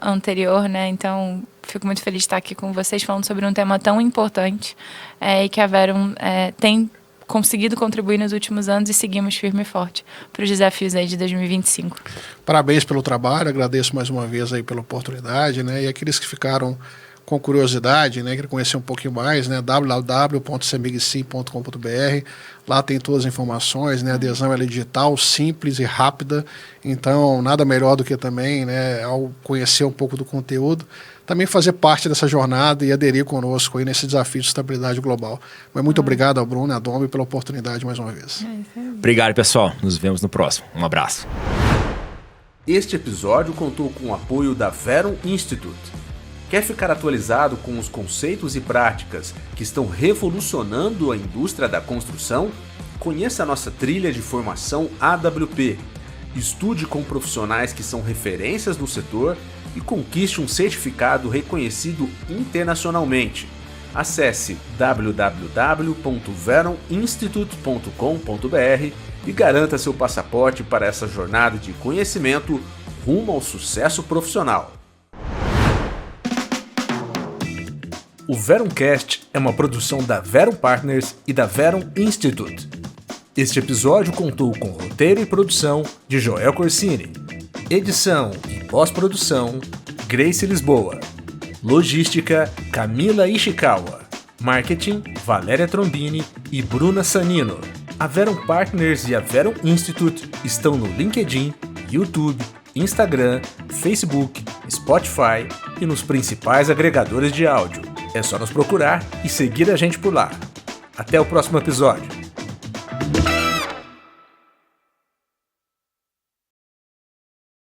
anterior, né, então fico muito feliz de estar aqui com vocês falando sobre um tema tão importante e que a Verum tem conseguido contribuir nos últimos anos e seguimos firme e forte para os desafios aí de 2025. Parabéns pelo trabalho, agradeço mais uma vez aí pela oportunidade, né, e aqueles que ficaram com curiosidade, né, quer conhecer um pouquinho mais, né, www.cemigsim.com.br, lá tem todas as informações, né, a adesão ela é digital, simples e rápida, então nada melhor do que também, né, ao conhecer um pouco do conteúdo, também fazer parte dessa jornada e aderir conosco aí nesse desafio de estabilidade global. Mas muito obrigado ao Bruno e à Domi pela oportunidade mais uma vez. Obrigado, pessoal. Nos vemos no próximo. Um abraço. Este episódio contou com o apoio da Verum Institute. Quer ficar atualizado com os conceitos e práticas que estão revolucionando a indústria da construção? Conheça a nossa trilha de formação AWP. Estude com profissionais que são referências no setor e conquiste um certificado reconhecido internacionalmente. Acesse www.veruminstitute.com.br e garanta seu passaporte para essa jornada de conhecimento rumo ao sucesso profissional. O Verumcast é uma produção da Verum Partners e da Verum Institute. Este episódio contou com roteiro e produção de Joel Corsini, edição e pós-produção Grace Lisboa, logística Camila Ishikawa, marketing Valéria Trombini e Bruna Sanino. A Verum Partners e a Verum Institute estão no LinkedIn, YouTube, Instagram, Facebook, Spotify e nos principais agregadores de áudio. É só nos procurar e seguir a gente por lá. Até o próximo episódio.